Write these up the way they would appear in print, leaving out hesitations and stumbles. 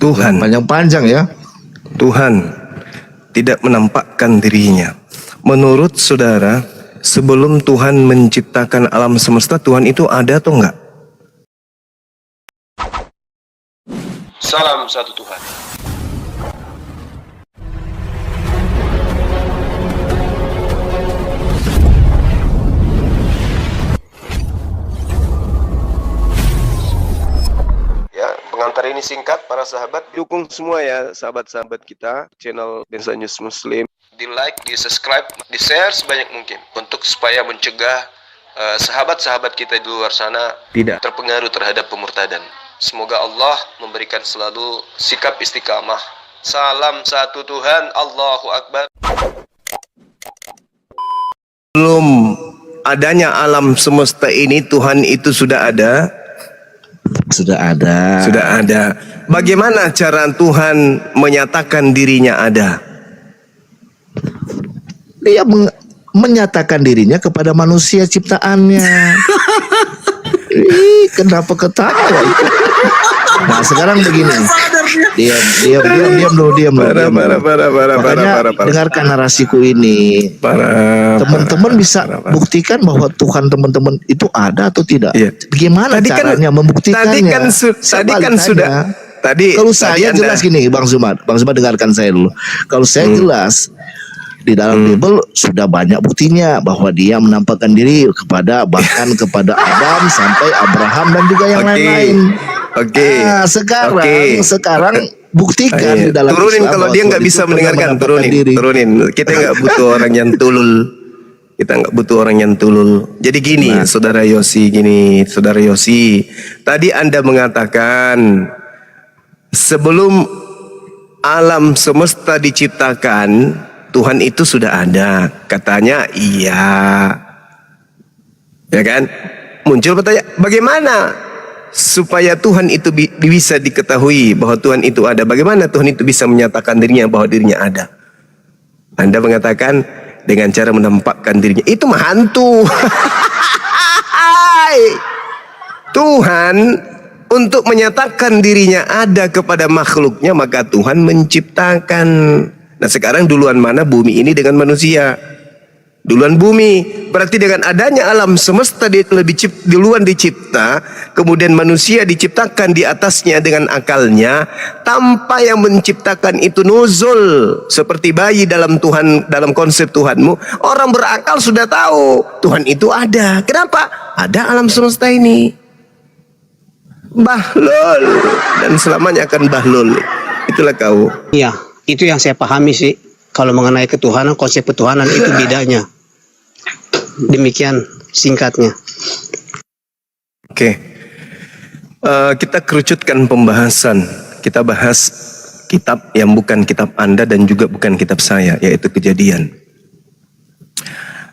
Tuhan panjang-panjang ya. Tuhan tidak menampakkan dirinya. Menurut saudara, sebelum Tuhan menciptakan alam semesta, Tuhan itu ada atau enggak? Salam satu Tuhan. Ya, pengantar ini singkat para sahabat. Dukung semua ya sahabat-sahabat kita channel Densa News Muslim. Di like, di subscribe, di share sebanyak mungkin untuk supaya mencegah sahabat-sahabat kita di luar sana Tidak terpengaruh terhadap pemurtadan. Semoga Allah memberikan selalu sikap istiqamah. Salam satu Tuhan, Allahu Akbar. Belum adanya alam semesta ini, Tuhan itu sudah ada. Sudah ada. Sudah ada. Bagaimana cara Tuhan menyatakan dirinya ada? Dia menyatakan dirinya kepada manusia ciptaannya. Ih, kenapa ketawa itu? Nah, sekarang begini. Diam dulu. Makanya dengarkan narasiku ini. Teman-teman bisa buktikan bahwa Tuhan teman-teman itu ada atau tidak. Iya. Gimana caranya membuktikannya? Tadi kan sudah. Kalau saya jelas gini, Bang Zumad dengarkan saya dulu. Kalau saya jelas di dalam Bible sudah banyak buktinya bahwa dia menampakkan diri bahkan kepada Adam sampai Abraham dan juga yang lain-lain. Nah, sekarang buktikan di dalam turunin Islam kalau dia nggak bisa mendengarkan, turunin. Kita nggak butuh orang yang tulul. Jadi gini, saudara Yosi, tadi Anda mengatakan sebelum alam semesta diciptakan, Tuhan itu sudah ada. Katanya iya. Ya kan? Muncul pertanyaan, bagaimana supaya Tuhan itu bisa diketahui bahwa Tuhan itu ada? Bagaimana Tuhan itu bisa menyatakan dirinya bahwa dirinya ada? Anda mengatakan dengan cara menampakkan dirinya. Itu mah hantu. Tuhan untuk menyatakan dirinya ada kepada makhluknya, maka Tuhan menciptakan. Nah, sekarang duluan mana bumi ini dengan manusia? Duluan bumi. Berarti dengan adanya alam semesta duluan dicipta, kemudian manusia diciptakan di atasnya dengan akalnya, tanpa yang menciptakan itu nuzul seperti bayi dalam konsep Tuhanmu. Orang berakal sudah tahu Tuhan itu ada. Kenapa? Ada alam semesta ini. Bahlul, dan selamanya akan bahlul. Itulah kau. Iya, itu yang saya pahami sih. Kalau mengenai ketuhanan, konsep ketuhanan itu bedanya. Demikian singkatnya. Oke. Kita kerucutkan pembahasan. Kita bahas kitab yang bukan kitab Anda dan juga bukan kitab saya, yaitu Kejadian.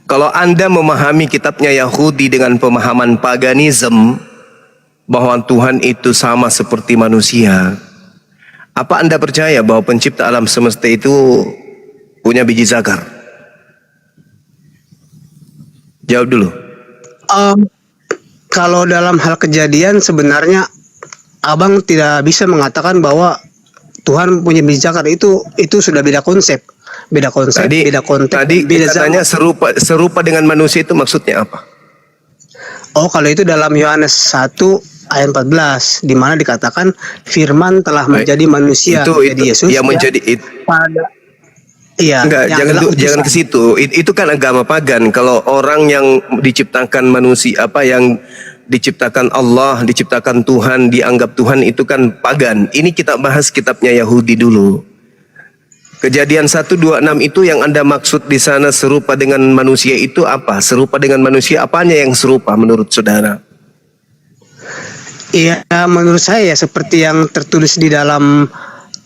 Kalau Anda memahami kitabnya Yahudi dengan pemahaman paganisme, bahwa Tuhan itu sama seperti manusia, apa Anda percaya bahwa pencipta alam semesta itu punya biji zakar? Jawab dulu. Kalau dalam hal Kejadian sebenarnya Abang tidak bisa mengatakan bahwa Tuhan punya biji zakar. Itu sudah beda konsep. Beda konteks, tadi beda katanya serupa dengan manusia, itu maksudnya apa? Oh, kalau itu dalam Yohanes 1 ayat 14, di mana dikatakan firman telah menjadi manusia, jadi Yesus yang menjadi enggak, jangan ke situ. Itu kan agama pagan. Kalau orang yang diciptakan manusia, yang diciptakan Allah, diciptakan Tuhan, dianggap Tuhan, itu kan pagan. Ini kita bahas kitabnya Yahudi dulu. Kejadian 1:26 itu yang Anda maksud di sana serupa dengan manusia itu apa? Serupa dengan manusia, apanya yang serupa menurut saudara? Iya, menurut saya seperti yang tertulis di dalam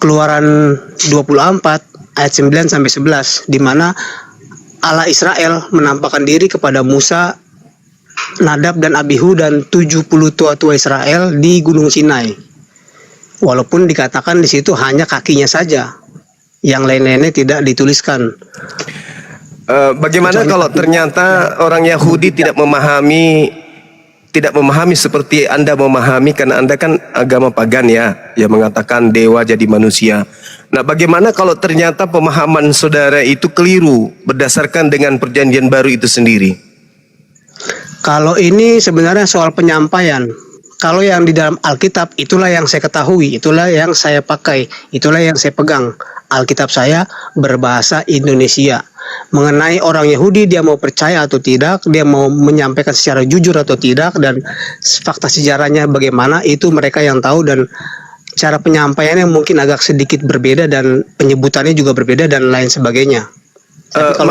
Keluaran 24 ayat 9 sampai 11, di mana Allah Israel menampakkan diri kepada Musa, Nadab dan Abihu dan 70 tua-tua Israel di Gunung Sinai. Walaupun dikatakan di situ hanya kakinya saja, yang lain-lainnya tidak dituliskan. Bagaimana kalau ternyata orang Yahudi tidak memahami tidak memahami seperti Anda memahami, karena Anda kan agama pagan ya, yang mengatakan dewa jadi manusia. Nah, bagaimana kalau ternyata pemahaman saudara itu keliru berdasarkan dengan perjanjian baru itu sendiri? Kalau ini sebenarnya soal penyampaian. Kalau yang di dalam Alkitab itulah yang saya ketahui, itulah yang saya pakai, itulah yang saya pegang. Alkitab saya berbahasa Indonesia. Mengenai orang Yahudi, dia mau percaya atau tidak, dia mau menyampaikan secara jujur atau tidak, dan fakta sejarahnya bagaimana, itu mereka yang tahu, dan cara penyampaiannya mungkin agak sedikit berbeda dan penyebutannya juga berbeda dan lain sebagainya. Tapi kalau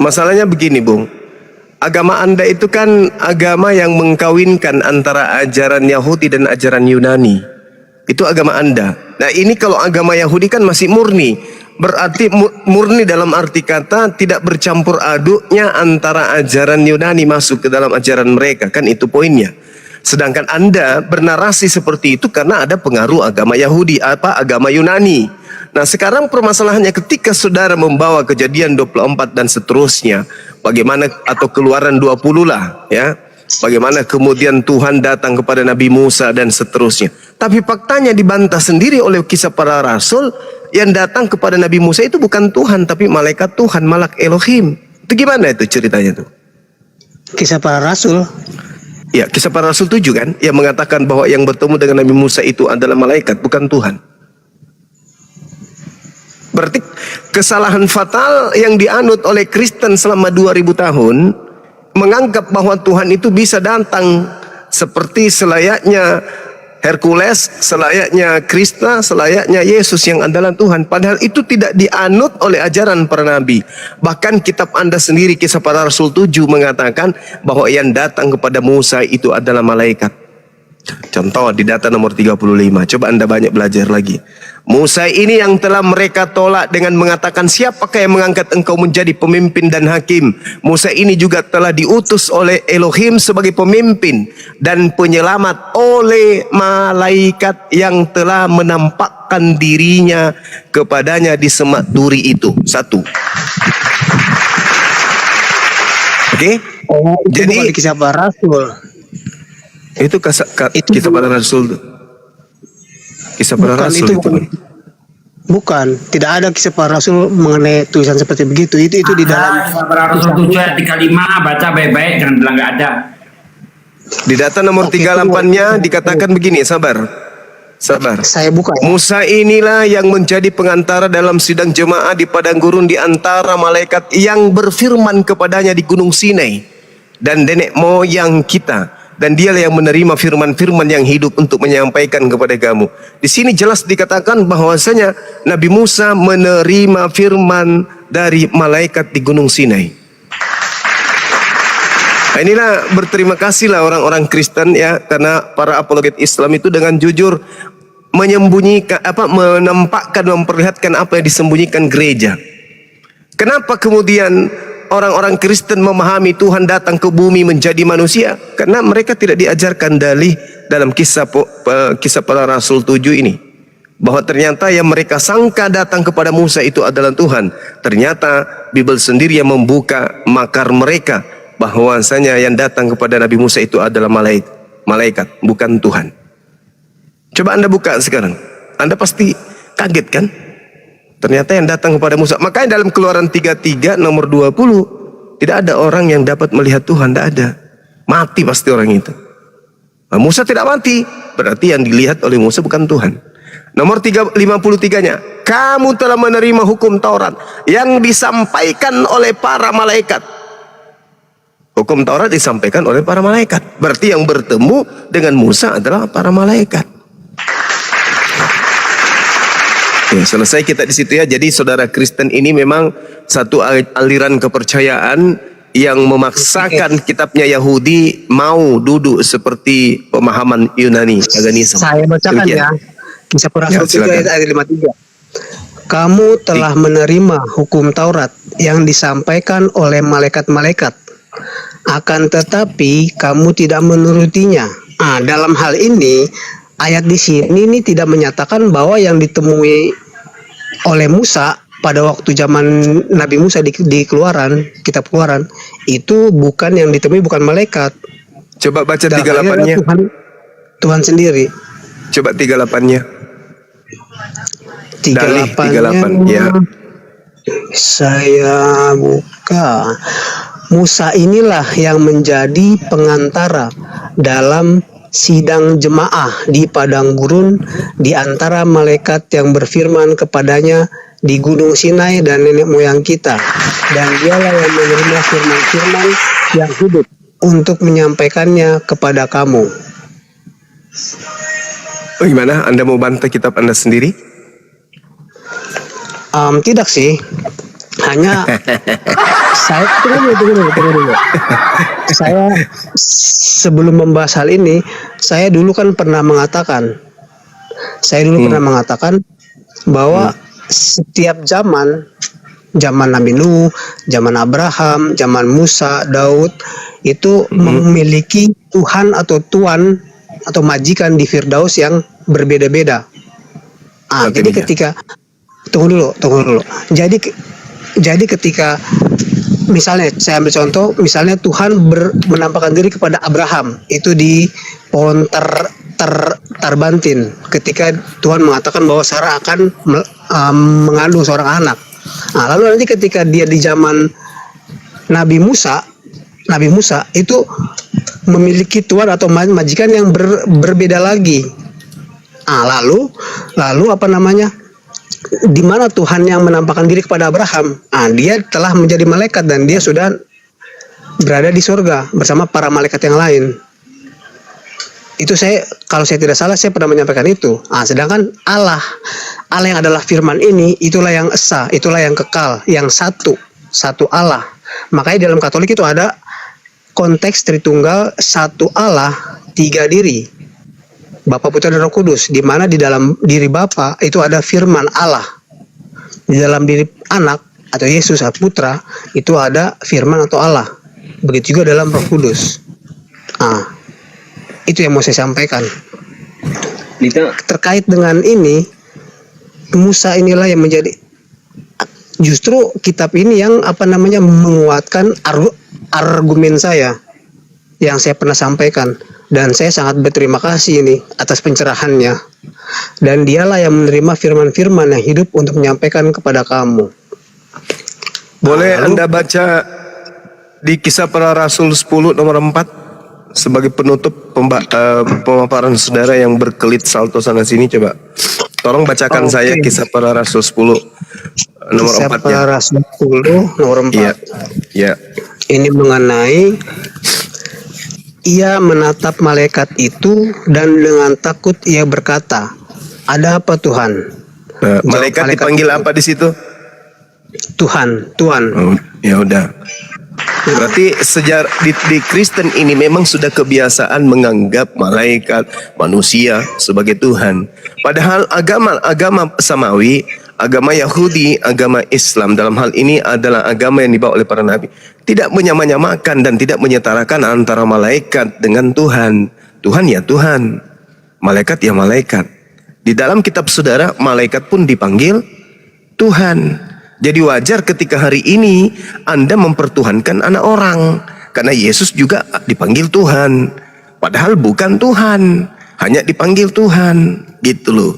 masalahnya begini, Bung. Agama Anda itu kan agama yang mengkawinkan antara ajaran Yahudi dan ajaran Yunani. Itu agama Anda. Nah, ini kalau agama Yahudi kan masih murni. Berarti murni dalam arti kata tidak bercampur aduknya antara ajaran Yunani masuk ke dalam ajaran mereka. Kan itu poinnya. Sedangkan Anda bernarasi seperti itu karena ada pengaruh agama Yahudi, agama Yunani. Nah, sekarang permasalahannya ketika saudara membawa Kejadian 24 dan seterusnya, bagaimana, atau Keluaran 20 lah ya, bagaimana kemudian Tuhan datang kepada Nabi Musa dan seterusnya. Tapi faktanya dibantah sendiri oleh Kisah Para Rasul, yang datang kepada Nabi Musa itu bukan Tuhan tapi malaikat Tuhan, malak Elohim. Itu gimana itu ceritanya tuh? Kisah Para Rasul. Ya, Kisah Para Rasul 7 kan, yang mengatakan bahwa yang bertemu dengan Nabi Musa itu adalah malaikat, bukan Tuhan. Berarti kesalahan fatal yang dianut oleh Kristen selama 2000 tahun, menganggap bahwa Tuhan itu bisa datang seperti selayaknya Hercules, selayaknya Krista, selayaknya Yesus yang adalah Tuhan. Padahal itu tidak dianut oleh ajaran para nabi. Bahkan kitab Anda sendiri, Kisah Para Rasul 7 mengatakan bahwa yang datang kepada Musa itu adalah malaikat. Contoh di data nomor 35. Coba Anda banyak belajar lagi. Musa ini yang telah mereka tolak dengan mengatakan, siapakah yang mengangkat engkau menjadi pemimpin dan hakim? Musa ini juga telah diutus oleh Elohim sebagai pemimpin dan penyelamat oleh malaikat yang telah menampakkan dirinya kepadanya di semak duri itu. Satu. Oke? Jadi Kisah Para Rasul. Itu Kisah Para Rasul. Kisah Para Rasul itu. Bukan, tidak ada Kisah Para Rasul mengenai tulisan seperti begitu. Itu di dalam Kisah Para Rasul 7 ayat 35, baca baik-baik, jangan bilang nggak ada. Di data nomor 38-nya dikatakan begini, sabar. Saya buka. Musa inilah yang menjadi pengantara dalam sidang jemaah di padang gurun di antara malaikat yang berfirman kepadanya di Gunung Sinai dan nenek moyang kita. Dan dialah yang menerima firman-firman yang hidup untuk menyampaikan kepada kamu. Di sini jelas dikatakan bahwasanya Nabi Musa menerima firman dari malaikat di Gunung Sinai. Nah, inilah berterima kasihlah orang-orang Kristen ya, karena para apologet Islam itu dengan jujur menyembunyikan menampakkan, memperlihatkan apa yang disembunyikan gereja. Kenapa kemudian orang-orang Kristen memahami Tuhan datang ke bumi menjadi manusia? Karena mereka tidak diajarkan dalih dalam kisah Para Rasul 7 ini, bahwa ternyata yang mereka sangka datang kepada Musa itu adalah Tuhan. Ternyata Bible sendiri yang membuka makar mereka, bahwasanya yang datang kepada Nabi Musa itu adalah malaikat, bukan Tuhan. Coba Anda buka sekarang, Anda pasti kaget kan? Ternyata yang datang kepada Musa. Makanya dalam Keluaran 33 nomor 20, tidak ada orang yang dapat melihat Tuhan, tidak ada. Mati pasti orang itu. Nah, Musa tidak mati, berarti yang dilihat oleh Musa bukan Tuhan. Nomor 53-nya, kamu telah menerima hukum Taurat yang disampaikan oleh para malaikat. Hukum Taurat disampaikan oleh para malaikat. Berarti yang bertemu dengan Musa adalah para malaikat. Ya, selesai kita di situ ya. Jadi saudara Kristen ini memang satu aliran kepercayaan yang memaksakan kitabnya Yahudi mau duduk seperti pemahaman Yunani, paganisme. Saya bacakan ya. Kisah Para Rasul 3 ayat 53. Kamu telah menerima hukum Taurat yang disampaikan oleh malaikat-malaikat, akan tetapi kamu tidak menurutinya. Dalam hal ini ayat di sini ini tidak menyatakan bahwa yang ditemui oleh Musa pada waktu zaman Nabi Musa di Keluaran, kitab Keluaran, itu bukan yang ditemui, bukan malaikat. Coba baca Dalam hal ini adalah 38-nya. Tuhan sendiri. Coba 38-nya. Dalih 38, 38-nya ya. saya buka. Musa inilah yang menjadi pengantara dalam sidang jemaah di padang gurun di antara malaikat yang berfirman kepadanya di Gunung Sinai dan nenek moyang kita, dan dialah yang menerima firman-firman yang hidup untuk menyampaikannya kepada kamu. Gimana? Anda mau bantah kitab Anda sendiri? Tidak sih, hanya saya tunggu dulu. Saya sebelum membahas hal ini, saya dulu kan pernah mengatakan, bahwa setiap zaman Nabi Nuh, zaman Abraham, zaman Musa, Daud itu memiliki Tuhan atau tuan atau majikan di Firdaus yang berbeda-beda. Jadi ketika tunggu dulu. Jadi ketika misalnya saya ambil contoh, misalnya Tuhan menampakkan diri kepada Abraham itu di pohon Tarbantin ketika Tuhan mengatakan bahwa Sarah akan mengandung seorang anak. Lalu nanti ketika dia di zaman Nabi Musa itu memiliki tuan atau majikan yang berbeda lagi. Lalu apa namanya? Di mana Tuhan yang menampakkan diri kepada Abraham? Dia telah menjadi malaikat dan dia sudah berada di surga bersama para malaikat yang lain. Itu kalau saya tidak salah, saya pernah menyampaikan itu. Sedangkan Allah yang adalah firman ini, itulah yang esa, itulah yang kekal, yang satu Allah. Makanya dalam Katolik itu ada konteks Tritunggal, satu Allah, tiga diri. Bapa, Putra, dan Roh Kudus, di mana di dalam diri Bapa itu ada firman Allah. Di dalam diri anak atau Yesus Putra itu ada firman atau Allah. Begitu juga dalam Roh Kudus. Itu yang mau saya sampaikan. Terkait dengan ini, Musa inilah yang menjadi, justru kitab ini yang menguatkan argumen saya yang saya pernah sampaikan. Dan saya sangat berterima kasih ini atas pencerahannya. Dan dialah yang menerima firman-firman yang hidup untuk menyampaikan kepada kamu. Boleh Anda baca di Kisah Para Rasul 10 nomor 4 sebagai penutup pemaparan saudara yang berkelit salto sana sini, coba. Tolong bacakan saya Kisah Para Rasul 10 nomor 4-nya. Kisah Para Rasul 10 nomor 4. Iya. Ini mengenai ia menatap malaikat itu dan dengan takut ia berkata, "Ada apa Tuhan?" Malaikat dipanggil apa di situ? Tuhan. Oh, ya udah. Berarti di Kristen ini memang sudah kebiasaan menganggap malaikat, manusia sebagai Tuhan. Padahal agama samawi, agama Yahudi, agama Islam dalam hal ini adalah agama yang dibawa oleh para nabi. Tidak menyamakan dan tidak menyetarakan antara malaikat dengan Tuhan. Tuhan ya Tuhan, malaikat ya malaikat. Di dalam kitab saudara, malaikat pun dipanggil Tuhan. Jadi wajar ketika hari ini Anda mempertuhankan anak orang. Karena Yesus juga dipanggil Tuhan. Padahal bukan Tuhan, hanya dipanggil Tuhan. Gitu loh.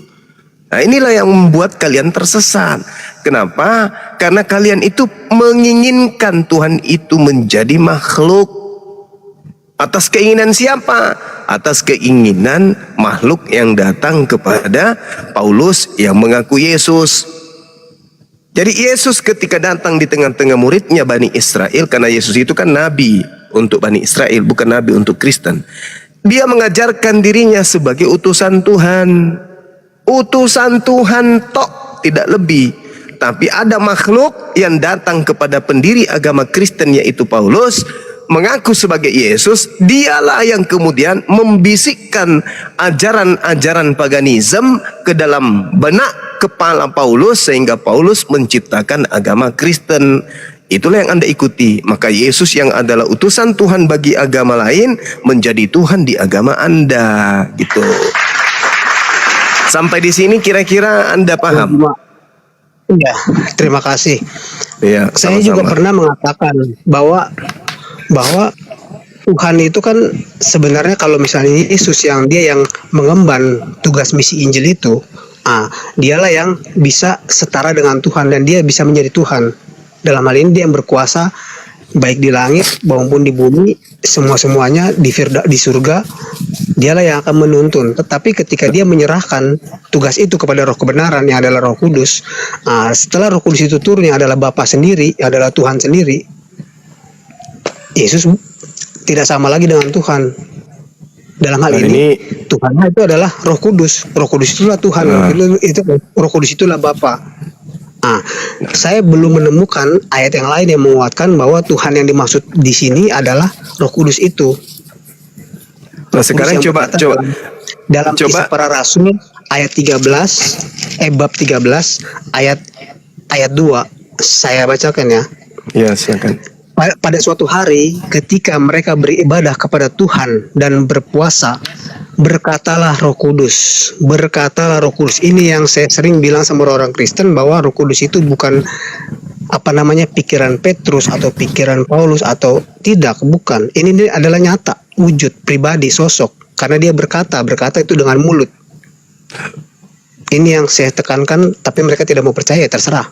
Nah, inilah yang membuat kalian tersesat. Kenapa? Karena kalian itu menginginkan Tuhan itu menjadi makhluk. Atas keinginan siapa? Atas keinginan makhluk yang datang kepada Paulus yang mengaku Yesus. Jadi Yesus ketika datang di tengah-tengah muridnya Bani Israel, karena Yesus itu kan nabi untuk Bani Israel, bukan nabi untuk Kristen. Dia mengajarkan dirinya sebagai utusan Tuhan. Utusan Tuhan tok, tidak lebih. Tapi ada makhluk yang datang kepada pendiri agama Kristen yaitu Paulus, mengaku sebagai Yesus. Dialah yang kemudian membisikkan ajaran-ajaran paganisme ke dalam benak kepala Paulus, sehingga Paulus menciptakan agama Kristen. Itulah yang Anda ikuti. Maka Yesus yang adalah utusan Tuhan bagi agama lain menjadi Tuhan di agama Anda, gitu. Sampai di sini kira-kira Anda paham? Ya, terima kasih. Ya, Saya juga pernah mengatakan bahwa bahwa Tuhan itu kan sebenarnya kalau misalnya Yesus yang dia yang mengemban tugas misi Injil itu, dialah yang bisa setara dengan Tuhan dan dia bisa menjadi Tuhan. Dalam hal ini dia yang berkuasa baik di langit maupun di bumi, semuanya di surga, dialah yang akan menuntun. Tetapi ketika dia menyerahkan tugas itu kepada Roh kebenaran yang adalah Roh Kudus, setelah Roh Kudus itu turun yang adalah Bapa sendiri, adalah Tuhan sendiri, Yesus tidak sama lagi dengan Tuhan. Dalam hal ini Tuhannya itu adalah Roh Kudus. Roh Kudus itulah Tuhan. Roh Kudus itulah Bapa. Saya belum menemukan ayat yang lain yang menguatkan bahwa Tuhan yang dimaksud di sini adalah Roh Kudus itu. Nah, sekarang coba dalam Kisah Para Rasul ayat 13, bab 13 ayat 2, saya bacakan ya. Ya, silakan. Pada suatu hari ketika mereka beribadah kepada Tuhan dan berpuasa, berkatalah Roh Kudus. Berkatalah Roh Kudus. Ini yang saya sering bilang sama orang Kristen bahwa Roh Kudus itu bukan pikiran Petrus atau pikiran Paulus atau tidak, bukan. Ini adalah nyata, wujud pribadi, sosok. Karena dia berkata itu dengan mulut. Ini yang saya tekankan, tapi mereka tidak mau percaya, terserah.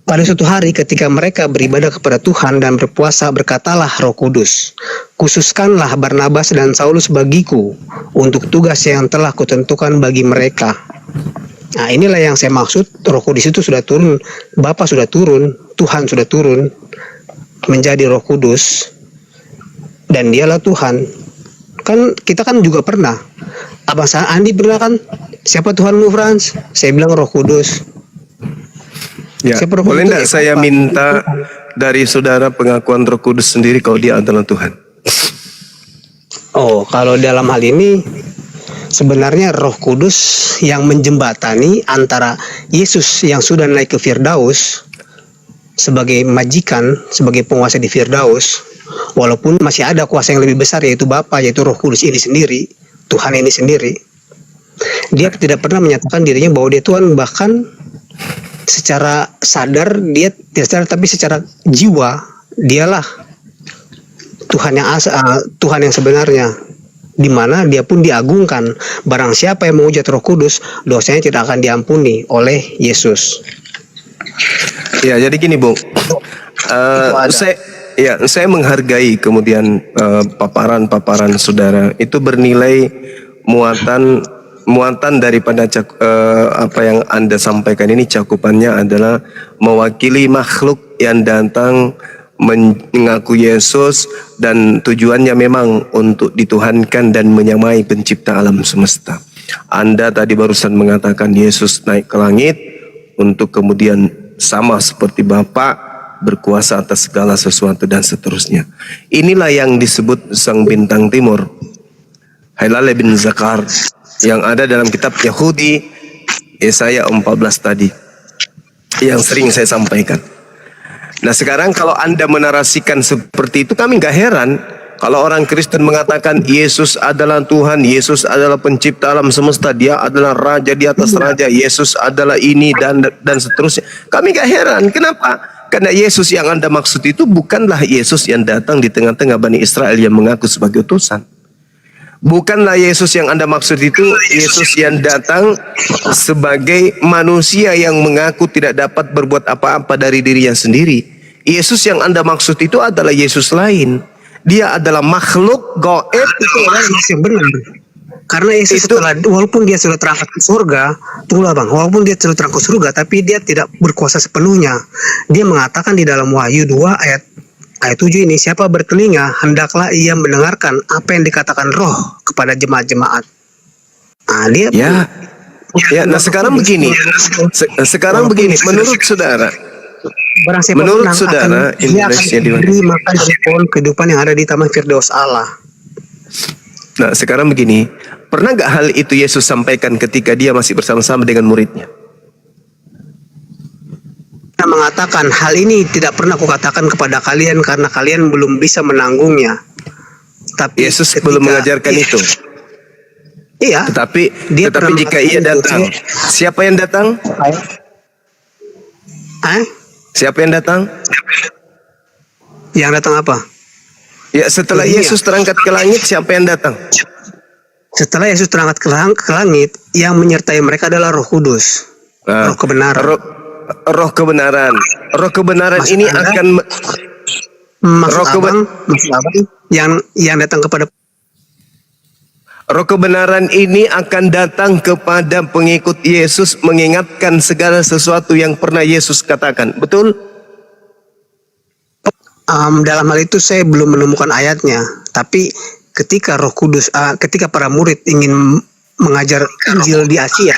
Pada suatu hari ketika mereka beribadah kepada Tuhan dan berpuasa, berkatalah Roh Kudus, khususkanlah Barnabas dan Saulus bagiku untuk tugas yang telah kutentukan bagi mereka. Inilah yang saya maksud, Roh Kudus itu sudah turun, Bapa sudah turun, Tuhan sudah turun menjadi Roh Kudus, dan dialah Tuhan. Kan kita kan juga pernah, Abang Andi pernah kan, siapa Tuhanmu Frans? Saya bilang Roh Kudus. Ya, boleh enggak saya minta dari saudara pengakuan Roh Kudus sendiri kalau dia adalah Tuhan? Kalau dalam hal ini sebenarnya Roh Kudus yang menjembatani antara Yesus yang sudah naik ke Firdaus sebagai majikan, sebagai penguasa di Firdaus, walaupun masih ada kuasa yang lebih besar yaitu Bapa, yaitu Roh Kudus ini sendiri, Tuhan ini sendiri. Dia tidak pernah menyatakan dirinya bahwa dia Tuhan, bahkan secara sadar dia tidak sadar, tapi secara jiwa dialah Tuhan yang sebenarnya, di mana dia pun diagungkan. Barang siapa yang menghujat Roh Kudus, dosanya tidak akan diampuni oleh Yesus. Ya, jadi gini, Bung. Saya menghargai kemudian paparan saudara itu bernilai muatan daripada apa yang Anda sampaikan ini, cakupannya adalah mewakili makhluk yang datang mengaku Yesus dan tujuannya memang untuk dituhankan dan menyamai pencipta alam semesta. Anda tadi barusan mengatakan Yesus naik ke langit untuk kemudian sama seperti Bapa berkuasa atas segala sesuatu dan seterusnya. Inilah yang disebut sang bintang timur, Hilal bin Zakar, yang ada dalam kitab Yahudi Yesaya 14 tadi yang sering saya sampaikan. Nah, sekarang kalau Anda menarasikan seperti itu, kami gak heran kalau orang Kristen mengatakan Yesus adalah Tuhan, Yesus adalah pencipta alam semesta, dia adalah raja di atas raja, Yesus adalah ini dan seterusnya. Kami gak heran. Kenapa? Karena Yesus yang Anda maksud itu bukanlah Yesus yang datang di tengah-tengah Bani Israel yang mengaku sebagai utusan. Bukanlah Yesus yang Anda maksud itu Yesus yang datang sebagai manusia yang mengaku tidak dapat berbuat apa-apa dari dirinya sendiri. Yesus yang Anda maksud itu adalah Yesus lain. Dia adalah makhluk gaib. Itu adalah yang benar. Karena Yesus walaupun dia sudah terangkat ke surga, tunggulah Bang, walaupun dia sudah terangkat ke surga, tapi dia tidak berkuasa sepenuhnya. Dia mengatakan di dalam Wahyu 2 ayat 7 ini, siapa bertelinga hendaklah ia mendengarkan apa yang dikatakan Roh kepada jemaat-jemaat. Nah sekarang begini, menurut saudara, Indonesia diberi makan dari pohon kehidupan yang ada di Taman Firdaus Allah. Nah sekarang begini, pernah gak hal itu Yesus sampaikan ketika dia masih bersama-sama dengan muridnya? Mengatakan hal ini tidak pernah kukatakan kepada kalian karena kalian belum bisa menanggungnya. Tapi Yesus belum mengajarkan itu. Iya. Tetapi jika ia datang, siapa yang datang? Siapa yang datang? Yang datang apa? Ya, setelah Elia. Yesus terangkat ke langit, siapa yang datang? Setelah Yesus terangkat ke langit, yang menyertai mereka adalah Roh Kudus, Nah, Roh kebenaran. roh kebenaran. Roh kebenaran Maksud ini Anda? akan Maksud Roh keben- abang yang datang kepada roh kebenaran ini akan datang kepada pengikut Yesus, mengingatkan segala sesuatu yang pernah Yesus katakan. Betul? dalam hal itu saya belum menemukan ayatnya, tapi ketika Roh Kudus, ketika para murid ingin mengajar Injil di Asia,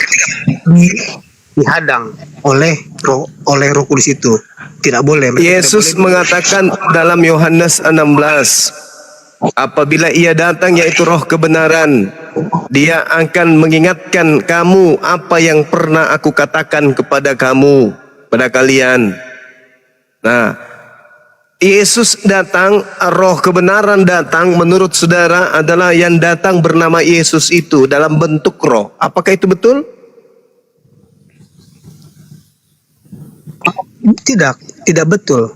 dihadang oleh Roh Kudus itu. Tidak boleh. Mereka Yesus tidak boleh. mengatakan dalam Yohanes 16, apabila ia datang yaitu roh kebenaran, dia akan mengingatkan kamu apa yang pernah aku katakan kepada kamu, pada kalian. Nah, Yesus datang, roh kebenaran datang, menurut saudara adalah yang datang bernama Yesus itu dalam bentuk roh. Apakah itu betul? Tidak betul.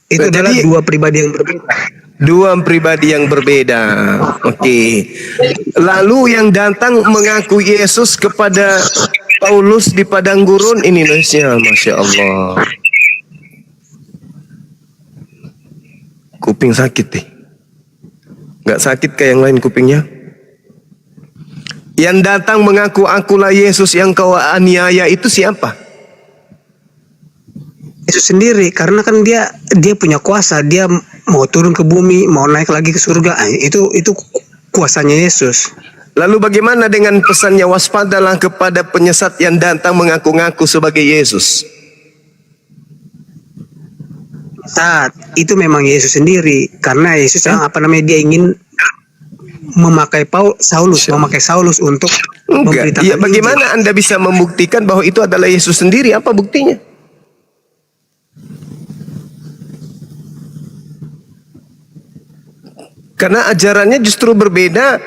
Itu Jadi- adalah dua pribadi yang berbeda. Dua pribadi yang berbeda. Oke. Lalu yang datang mengaku Yesus kepada Paulus di padang gurun ini, Masya Allah. Kuping sakit nih. Gak sakit kayak yang lain kupingnya? Yang datang mengaku akulah Yesus yang kau aniaya itu siapa? Yesus sendiri, karena kan dia punya kuasa, dia mau turun ke bumi, mau naik lagi ke surga. Itu kuasanya Yesus. Lalu bagaimana dengan pesannya waspadalah kepada penyesat yang datang mengaku-ngaku sebagai Yesus? Saat itu memang Yesus sendiri, karena Yesus yang dia ingin memakai Saulus untuk Enggak. memberitakan Ya, Injil. bagaimana Anda bisa membuktikan bahwa itu adalah Yesus sendiri? Apa buktinya? Karena ajarannya justru berbeda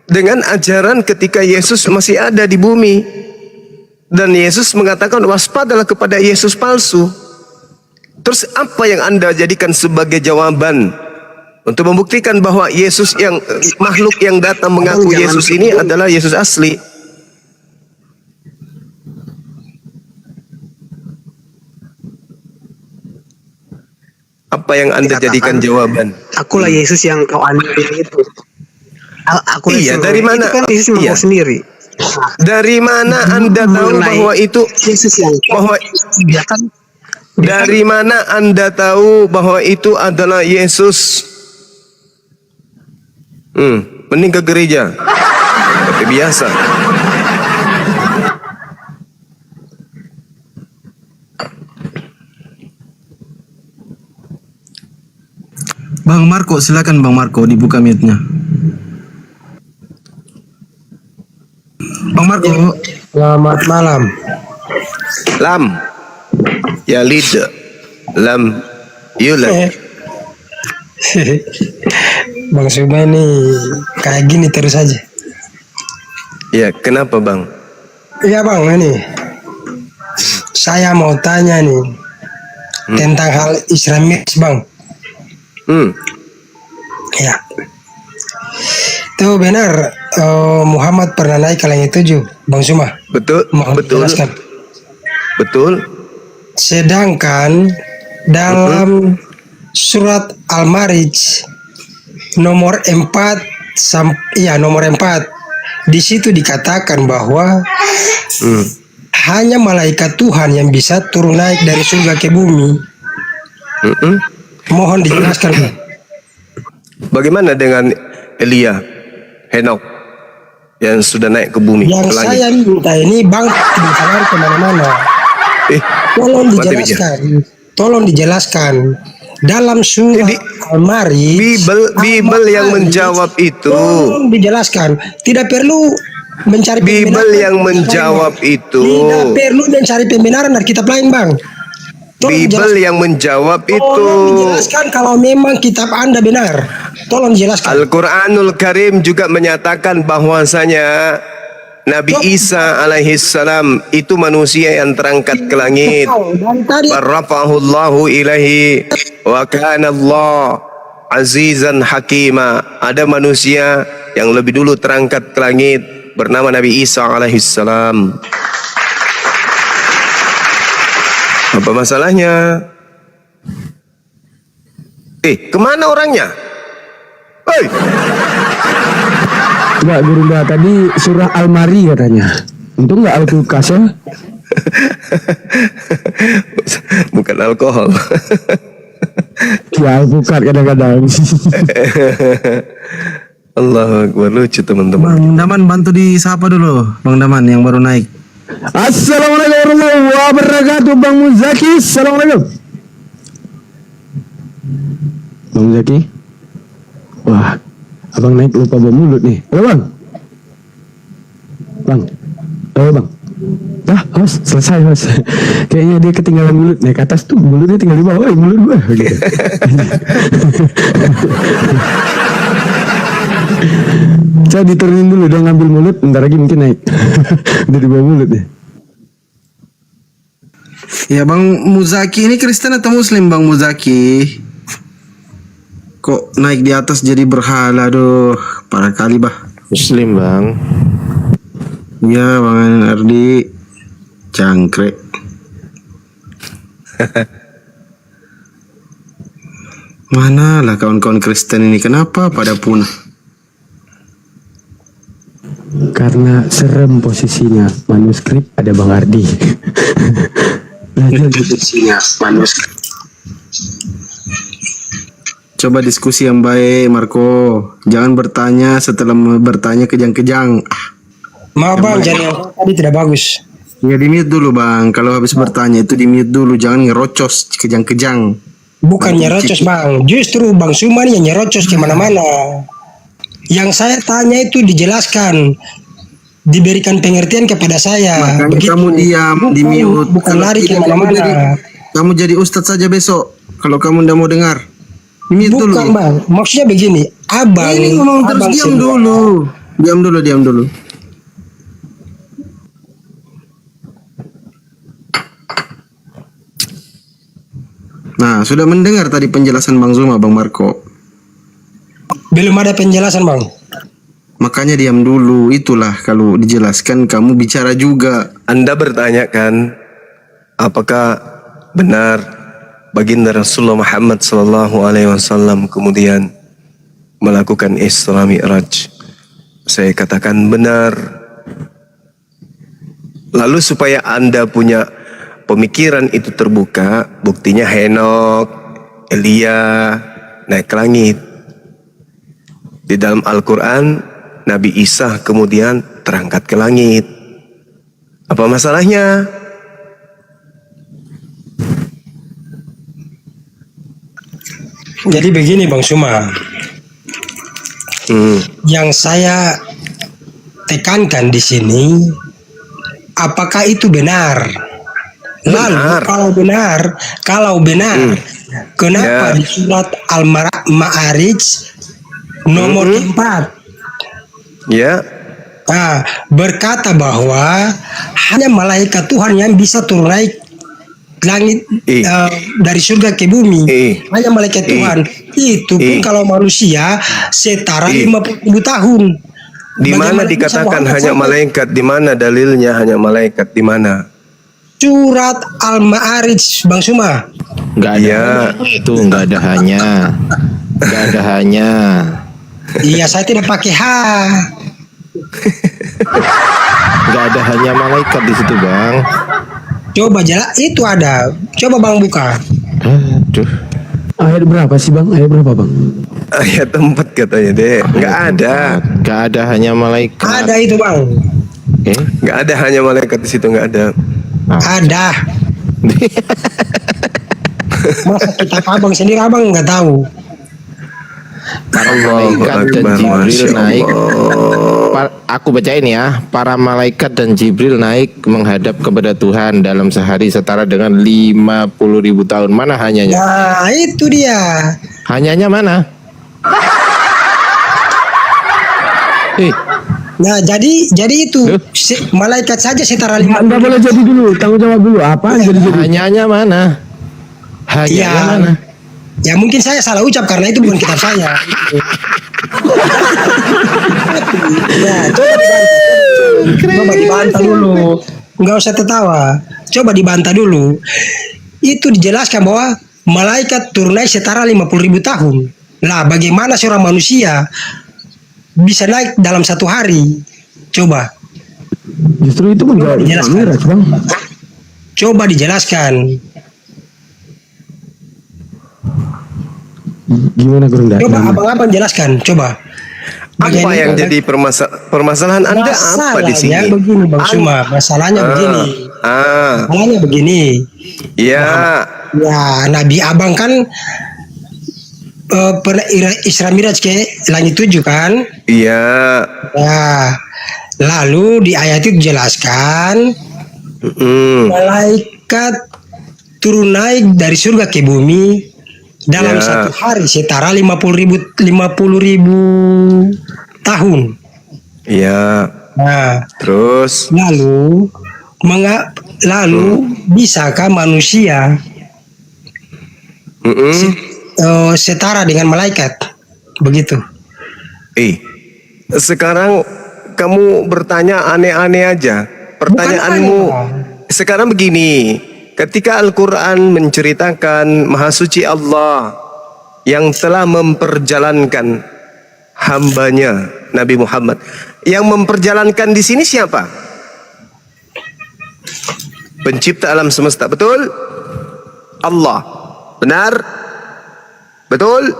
dengan ajaran ketika Yesus masih ada di bumi. Dan Yesus mengatakan waspadalah kepada Yesus palsu. Terus apa yang Anda jadikan sebagai jawaban untuk membuktikan bahwa Yesus yang makhluk yang datang mengaku Yesus ini adalah Yesus asli? Apa yang Anda jadikan jawaban? Akulah Yesus yang kau aniaya itu. Aku Iya, dari mana? Itu kan Yesus mengaku Iya. sendiri. Dari mana Anda tahu Mengenai bahwa itu Yesus yang bahwa dia kan dari mana Anda tahu bahwa itu adalah Yesus? Mending ke gereja. Tapi biasa. Bang Marco, silakan Bang Marco dibuka mute-nya. Bang Marco, Selamat malam. Lam. Ya lid. Lam. Yulad. Bang Suba ini kayak gini terus aja. Ya, kenapa Bang? Iya Bang, ini saya mau tanya nih tentang hal Islamis Bang. Ya, itu benar Muhammad pernah naik ke langit 7, Bang Suma. Betul, Mohon betul, dijelaskan. betul. Sedangkan dalam surat Al-Ma'arij nomor 4 nomor 4 di situ dikatakan bahwa hanya malaikat Tuhan yang bisa turun naik dari surga ke bumi. Mohon dijelaskan. Bang. Bagaimana dengan Elia, Henok yang sudah naik ke bumi, Yang ke langit? saya minta ini Bang tidak salah kemana-mana. Tolong Mati dijelaskan. Tolong dijelaskan. Dalam surat Di- Al-Ma'arij Bible yang menjawab itu. tolong dijelaskan. Tidak perlu mencari Bible pembenaran. yang menjawab itu. Tidak perlu mencari pembenaran dari kitab lain Bang. Tolong Bible dijelaskan. yang menjawab itu. Tolong dijelaskan kalau memang kitab Anda benar. Tolong dijelaskan. Al-Quranul Karim juga menyatakan bahwasanya Nabi Isa alaihissalam itu manusia yang terangkat ke langit. Dan tadi Barrafahullahu ilaihi wa kana Allah azizan hakima. Ada manusia yang lebih dulu terangkat ke langit bernama Nabi Isa alaihissalam. Apa masalahnya? Kemana orangnya? Hei! Enggak, guru Mbak, tadi surah Al-Mari katanya. Untung enggak Al-Kulkas ya. Bukan alkohol. Ya, Al-Kulkas kadang-kadang. Allahu Akbar, lucu teman-teman. Bang Daman bantu disapa dulu, Bang Daman yang baru naik. Assalamualaikum warahmatullahi wabarakatuh, Bang Muzaki. Assalamualaikum. Bang Muzaki. Wah, abang naik lupa bawa mulut nih. Halo bang. Bang. Halo bang. Host, selesai host. Kayaknya dia ketinggalan mulut. Naik ke atas tuh, mulutnya tinggal di bawah. Mulut gua. Gitu. Saya diturunin dulu, dia ngambil mulut. Bentar lagi mungkin naik. Udah di bawah mulut deh. Ya Bang Muzaki ini Kristen atau Muslim Bang Muzaki? Kok naik di atas jadi berhala? Aduh, parah kali bah. Muslim bang. Ya Bang Ardi, cangkrek. Mana lah kawan-kawan Kristen ini, kenapa pada punah? Karena serem posisinya. Manuskrip ada Bang Ardi. Belajar posisinya manuskrip. Coba diskusi yang baik, Marco. Jangan bertanya setelah bertanya kejang-kejang. maaf bang, jadi yang tadi tidak bagus. Ya di mute dulu bang. Kalau habis bertanya itu di mute dulu. Jangan ngerocos kejang-kejang. Bukan nyerocos bang, justru Bang Suman yang nyerocos kemana-mana. Yang saya tanya itu dijelaskan, diberikan pengertian kepada saya. Makanya Begitu. kamu diam, di mute. Bukan Kalau lari tidak, kemana-mana. kamu jadi ustadz saja besok. Kalau kamu tidak mau dengar. Mute dulu. Bukan bang, maksudnya begini, abang. Ini ngomong terus, abang diam sendiri. dulu. Diam dulu. Nah, sudah mendengar tadi penjelasan Bang Zuma, Bang Marco. Belum ada penjelasan bang. Makanya diam dulu. Itulah kalau dijelaskan kamu bicara juga. Anda bertanya kan, apakah benar baginda Rasulullah Muhammad SAW kemudian melakukan Isra Mi'raj? Saya katakan benar. Lalu supaya Anda punya pemikiran itu terbuka, buktinya Henok, Elia naik ke langit. Di dalam Al-Quran, Nabi Isa kemudian terangkat ke langit. Apa masalahnya? Jadi begini Bang Suma, yang saya tekankan di sini, apakah itu benar? Lalu kalau benar, kenapa di surat Al-Ma'arij nomor 4 berkata bahwa hanya malaikat Tuhan yang bisa turun naik langit dari surga ke bumi, hanya malaikat Tuhan. Itu pun kalau manusia setara 50.000 tahun. Di mana dikatakan hanya malaikat? Di mana dalilnya hanya malaikat? Di mana? Surat Al-Ma'arij, Bang Suma. Nggak ada itu, nggak ada hanya. Iya, saya tidak pakai H. Nggak ada hanya malaikat di situ bang. Coba jelas, itu ada. Coba Bang buka. Aduh. Ayat berapa sih bang? Ayat berapa bang? Ayat 4 katanya deh. Nggak ada. Nggak ada hanya malaikat. Ada itu Bang. Nggak ada hanya malaikat di situ, nggak ada. Ada. Masa kitab abang sendiri abang nggak tahu. Para malaikat dan Jibril naik. Aku bacain ya. Para malaikat dan Jibril naik menghadap kepada Tuhan dalam sehari setara dengan 50.000 tahun. Mana hanyanya? Nah, itu dia. Hanyanya mana? Nah, jadi itu malaikat saja setara 50. Enggak boleh jadi dulu, tanggung jawab dulu. Apa yang jadi? Hanya mana? Hanya Iya. mana? Ya mungkin saya salah ucap karena itu bukan kitab saya. Ya, coba dibantah dulu. Enggak usah tertawa. Coba dibantah dulu. Itu dijelaskan bahwa malaikat turun naik setara 50.000 tahun. Lah, bagaimana seorang manusia bisa naik dalam satu hari? Coba. Justru itu menjawab Isra Miraj, Bang. Coba dijelaskan. Gimana Gurunda? Coba abang-abang jelaskan. Coba. Apa yang jadi permasalahan Anda apa di sini? Masalahnya begini Bang Suma. Masalahnya begini. Masalahnya begini. Ya. Ya, Nabi Abang kan pernah Isra Miraj ke langit 7 kan? Iya. Nah, lalu di ayat itu dijelaskan malaikat turun naik dari surga ke bumi dalam satu hari setara 50.000 tahun. Iya. Nah, terus lalu bisakah manusia setara dengan malaikat? Begitu. Sekarang kamu bertanya aneh-aneh aja. Pertanyaanmu sekarang begini. Ketika Al-Quran menceritakan Maha Suci Allah yang telah memperjalankan hambanya Nabi Muhammad, yang memperjalankan di sini siapa? Pencipta alam semesta, betul? Allah, benar? Betul?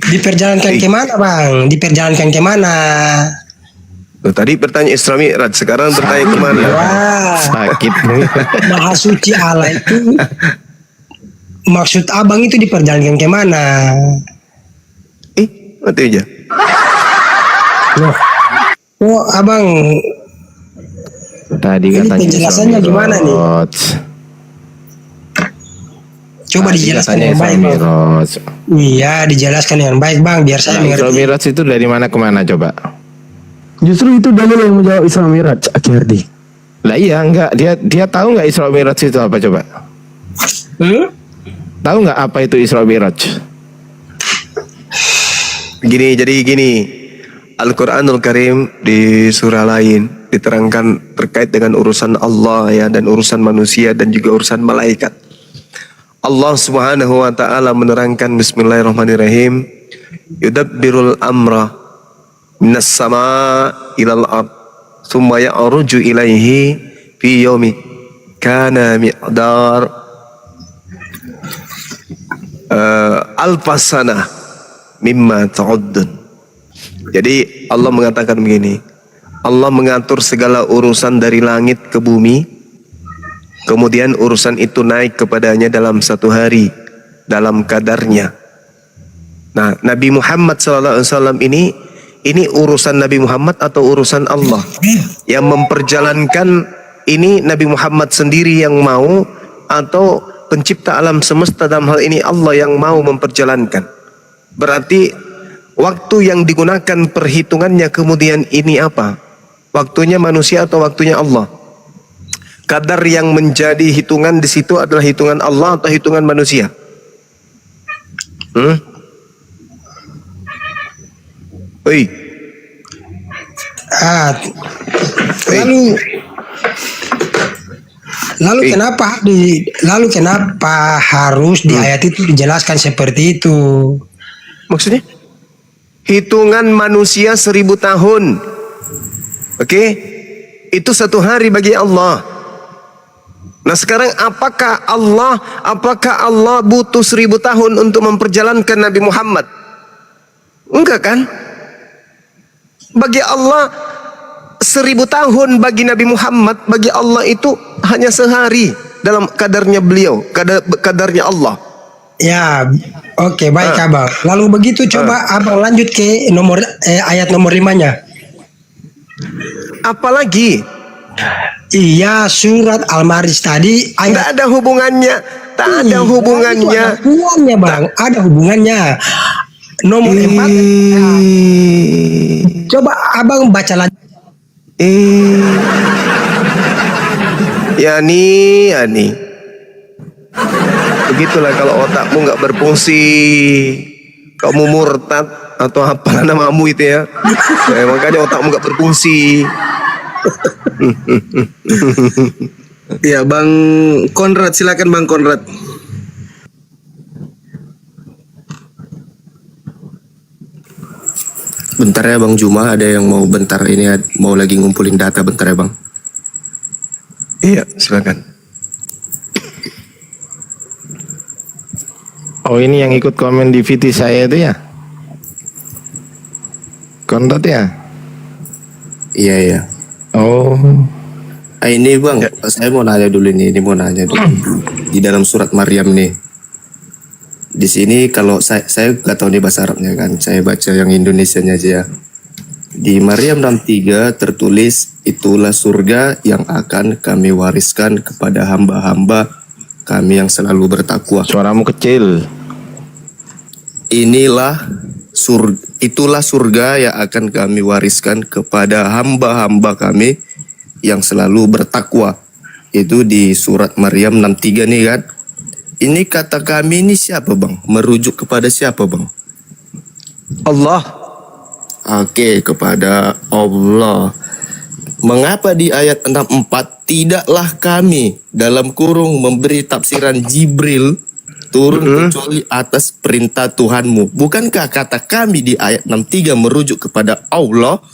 Diperjalankan kemana Bang? Diperjalankan kemana? Tadi bertanya Isra Mi'raj, sekarang bertanya kemana? Wah, sakit. Maha Suci Allah itu maksud abang itu diperjalankan kemana? Mati aja. Oh abang, Tadi ini katanya penjelasannya gimana nih? Coba dijelaskan yang baik Bang. Iya, dijelaskan yang baik Bang, biar saya Isra mengerti. Miraj itu dari mana ke mana coba? Justru itu dalil yang menjawab Isra Miraj, Akhirdi. Lah iya enggak, dia tahu nggak Isra Miraj itu apa coba? Tahu nggak apa itu Isra Miraj? Gini, Al-Quranul Karim di surah lain diterangkan terkait dengan urusan Allah ya, dan urusan manusia dan juga urusan malaikat. Allah Subhanahu wa taala menerangkan, bismillahirrahmanirrahim, yudabbirul amra minas sama ilal ard thumma ya'ruju ilaihi fi yaumi kana miqdar alfasana mimma ta'uddun. Jadi Allah mengatakan begini, Allah mengatur segala urusan dari langit ke bumi, kemudian urusan itu naik kepadanya dalam satu hari dalam kadarnya. Nah, Nabi Muhammad SAW ini urusan Nabi Muhammad atau urusan Allah? Yang memperjalankan ini Nabi Muhammad sendiri yang mau, atau pencipta alam semesta dalam hal ini Allah yang mau memperjalankan? Berarti waktu yang digunakan perhitungannya kemudian ini apa? Waktunya manusia atau waktunya Allah? Kadar yang menjadi hitungan di situ adalah hitungan Allah atau hitungan manusia? Lalu kenapa harus di ayat itu dijelaskan seperti itu? Maksudnya hitungan manusia 1000 tahun, oke? Itu satu hari bagi Allah. Nah sekarang apakah Allah butuh 1000 tahun untuk memperjalankan Nabi Muhammad? Enggak kan? Bagi Allah 1000 tahun, bagi Nabi Muhammad, bagi Allah itu hanya sehari dalam kadarnya beliau, kadarnya Allah. Ya, oke, baik Abang. Lalu begitu coba Abang lanjut ke ayat nomor 5-nya. Apalagi? Iya, surat Al-Ma'arij tadi ayat. Tak ada hubungannya. Tak ada hubungannya. Ada hubungannya, Bang. Ada hubungannya. nomor 4. Coba abang baca lagi. Yani. Begitulah kalau otakmu nggak berfungsi, kamu murtad atau apa namamu itu ya. Makanya otakmu nggak berfungsi. Ya, Bang Konrad, silakan Bang Konrad. Bentar ya Bang Juma, ada yang mau bentar ini mau lagi ngumpulin data, bentar ya Bang. Iya, silakan. Oh, ini yang ikut komen di VT saya itu ya? Konrad ya? Iya. Oh. Ini Bang, saya mau nanya dulu ini mau nanya dulu. Di dalam surat Maryam nih. Di sini kalau saya nggak tahu nih bahasa Arabnya kan, saya baca yang Indonesianya aja ya. Di Maryam 63 tertulis, itulah surga yang akan kami wariskan kepada hamba-hamba kami yang selalu bertakwa. Suaramu kecil. Itulah surga yang akan kami wariskan kepada hamba-hamba kami yang selalu bertakwa. Itu di surat Maryam 63 nih kan. Ini kata kami ini siapa Bang? Merujuk kepada siapa Bang? Allah. Oke, kepada Allah. Mengapa di ayat 64 tidaklah kami dalam kurung memberi tafsiran Jibril turun kecuali atas perintah Tuhanmu? Bukankah kata kami di ayat 63 merujuk kepada Allah?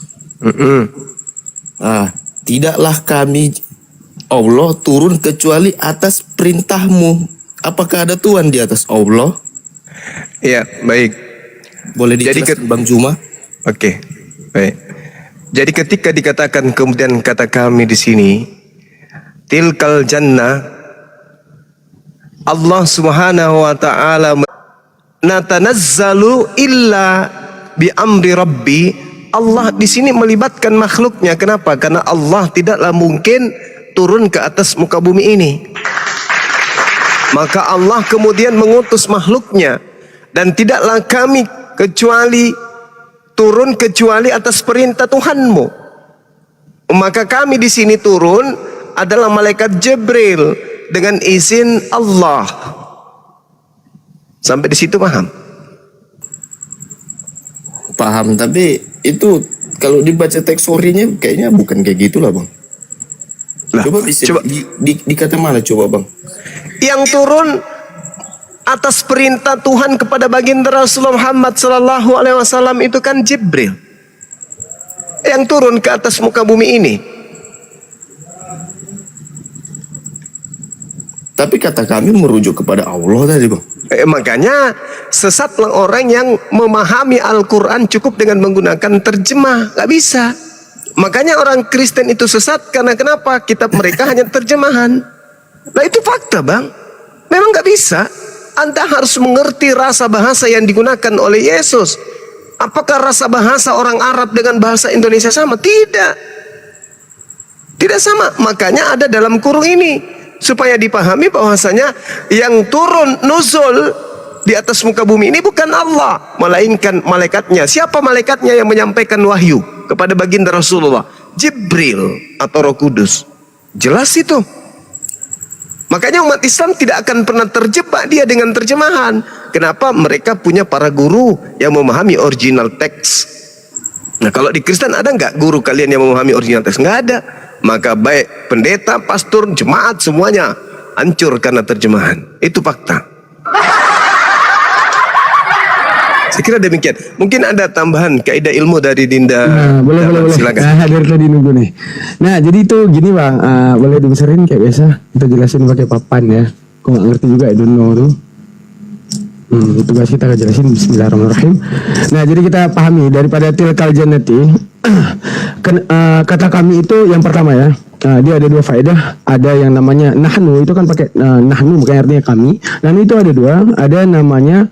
Tidaklah kami Allah turun kecuali atas perintahmu. Apakah ada Tuhan di atas Allah? Iya, baik. Boleh dijelaskan Bang Juma? Oke, baik. Jadi ketika dikatakan kemudian kata kami di sini, tilkal jannah, Allah Subhanahu wa taala natanazzalu illa bi amri rabbi. Allah di sini melibatkan makhluknya. Kenapa? Karena Allah tidaklah mungkin turun ke atas muka bumi ini. Maka Allah kemudian mengutus makhluknya, dan tidaklah kami turun kecuali atas perintah Tuhanmu. Maka kami di sini turun adalah malaikat Jibril dengan izin Allah. Sampai di situ paham? Paham, tapi itu kalau dibaca teks sorry-nya kayaknya bukan kayak gitulah Bang. Coba dikata mana coba Bang? Yang turun atas perintah Tuhan kepada baginda Rasulullah Muhammad sallallahu alaihi wasallam itu kan Jibril. Yang turun ke atas muka bumi ini. Tapi kata kami merujuk kepada Allah tadi Bang. Makanya sesatlah orang yang memahami Al-Quran cukup dengan menggunakan terjemah. Gak bisa. Makanya orang Kristen itu sesat karena kenapa? Kitab mereka hanya terjemahan. Nah itu fakta Bang. Memang gak bisa. Anda harus mengerti rasa bahasa yang digunakan oleh Yesus. Apakah rasa bahasa orang Arab dengan bahasa Indonesia sama? Tidak. Tidak sama. Makanya ada dalam kurung ini. Supaya dipahami bahwasanya yang turun nuzul di atas muka bumi ini bukan Allah, melainkan malaikatnya. Siapa malaikatnya yang menyampaikan wahyu kepada baginda Rasulullah? Jibril atau Roh Kudus. Jelas itu. Makanya umat Islam tidak akan pernah terjebak dia dengan terjemahan. Kenapa? Mereka punya para guru yang memahami original teks. Nah kalau di Kristen ada nggak guru kalian yang memahami original teks? Nggak ada. Maka baik pendeta, pastor, jemaat semuanya hancur karena terjemahan. Itu fakta. Saya kira demikian. Mungkin ada tambahan kaidah ilmu dari Dinda. Nah, boleh. Silakan. Nah, dari tadi nunggu nih. Nah, jadi itu gini Bang, boleh dibesarin kayak biasa. Kita jelasin pakai papan ya. Kok nggak ngerti juga, I don't know tuh. Itu guys kita akan jelasin. Bismillahirrahmanirrahim. Nah, jadi kita pahami daripada tilkal jannati. Kata kami itu yang pertama ya. Dia ada dua faedah. Ada yang namanya nahnu, itu kan pakai nahnu bukan artinya kami. Nahnu itu ada dua. Ada namanya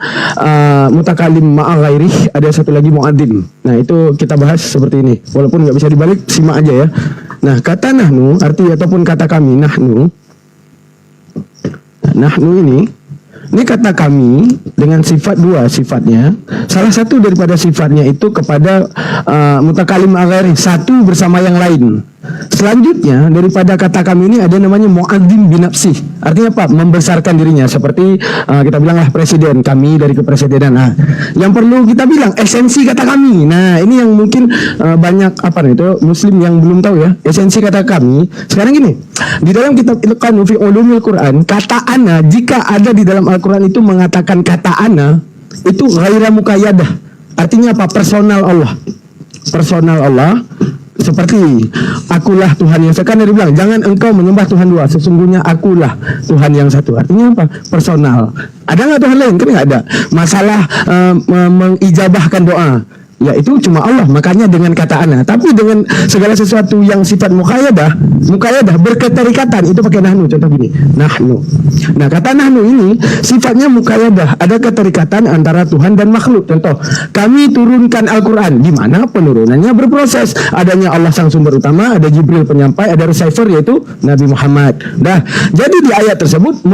mutakalim ma'a ghairih, ada satu lagi mu'adzim. Nah, itu kita bahas seperti ini. Walaupun nggak bisa dibalik, simak aja ya. Nah, kata nahnu arti ataupun kata kami nahnu. Nahnu ini Ini kata kami dengan sifat dua sifatnya. Salah satu daripada sifatnya itu kepada mutakalim aghairi, satu bersama yang lain. Selanjutnya daripada kata kami ini ada namanya mu'adzim binafsih. Artinya apa? Membesarkan dirinya. Seperti kita bilanglah presiden, kami dari kepresidenan. Nah, yang perlu kita bilang esensi kata kami. Nah, ini yang mungkin banyak itu muslim yang belum tahu ya. Esensi kata kami. Sekarang gini, di dalam kitab Ilqan fi Ulumil Quran, kata ana jika ada di dalam Al-Quran itu mengatakan kata ana itu ghaira muqayyadah. Artinya apa? Personal Allah. Personal Allah. Seperti akulah Tuhan yang sekarang dia bilang jangan engkau menyembah Tuhan dua, sesungguhnya akulah Tuhan yang satu. Artinya apa? Personal. Ada nggak Tuhan lain? Kan nggak ada. Masalah mengijabahkan doa, ya itu cuma Allah, makanya dengan kata ana. Tapi dengan segala sesuatu yang sifat muqayyadah berketerikatan itu pakai nahnu. Contoh gini, nahnu. Nah, kata nahnu ini sifatnya muqayyadah, ada keterikatan antara Tuhan dan makhluk. Contoh, kami turunkan Al-Quran, di mana penurunannya berproses. Adanya Allah sang sumber utama, ada Jibril penyampai, ada receiver yaitu Nabi Muhammad. Nah, jadi di ayat tersebut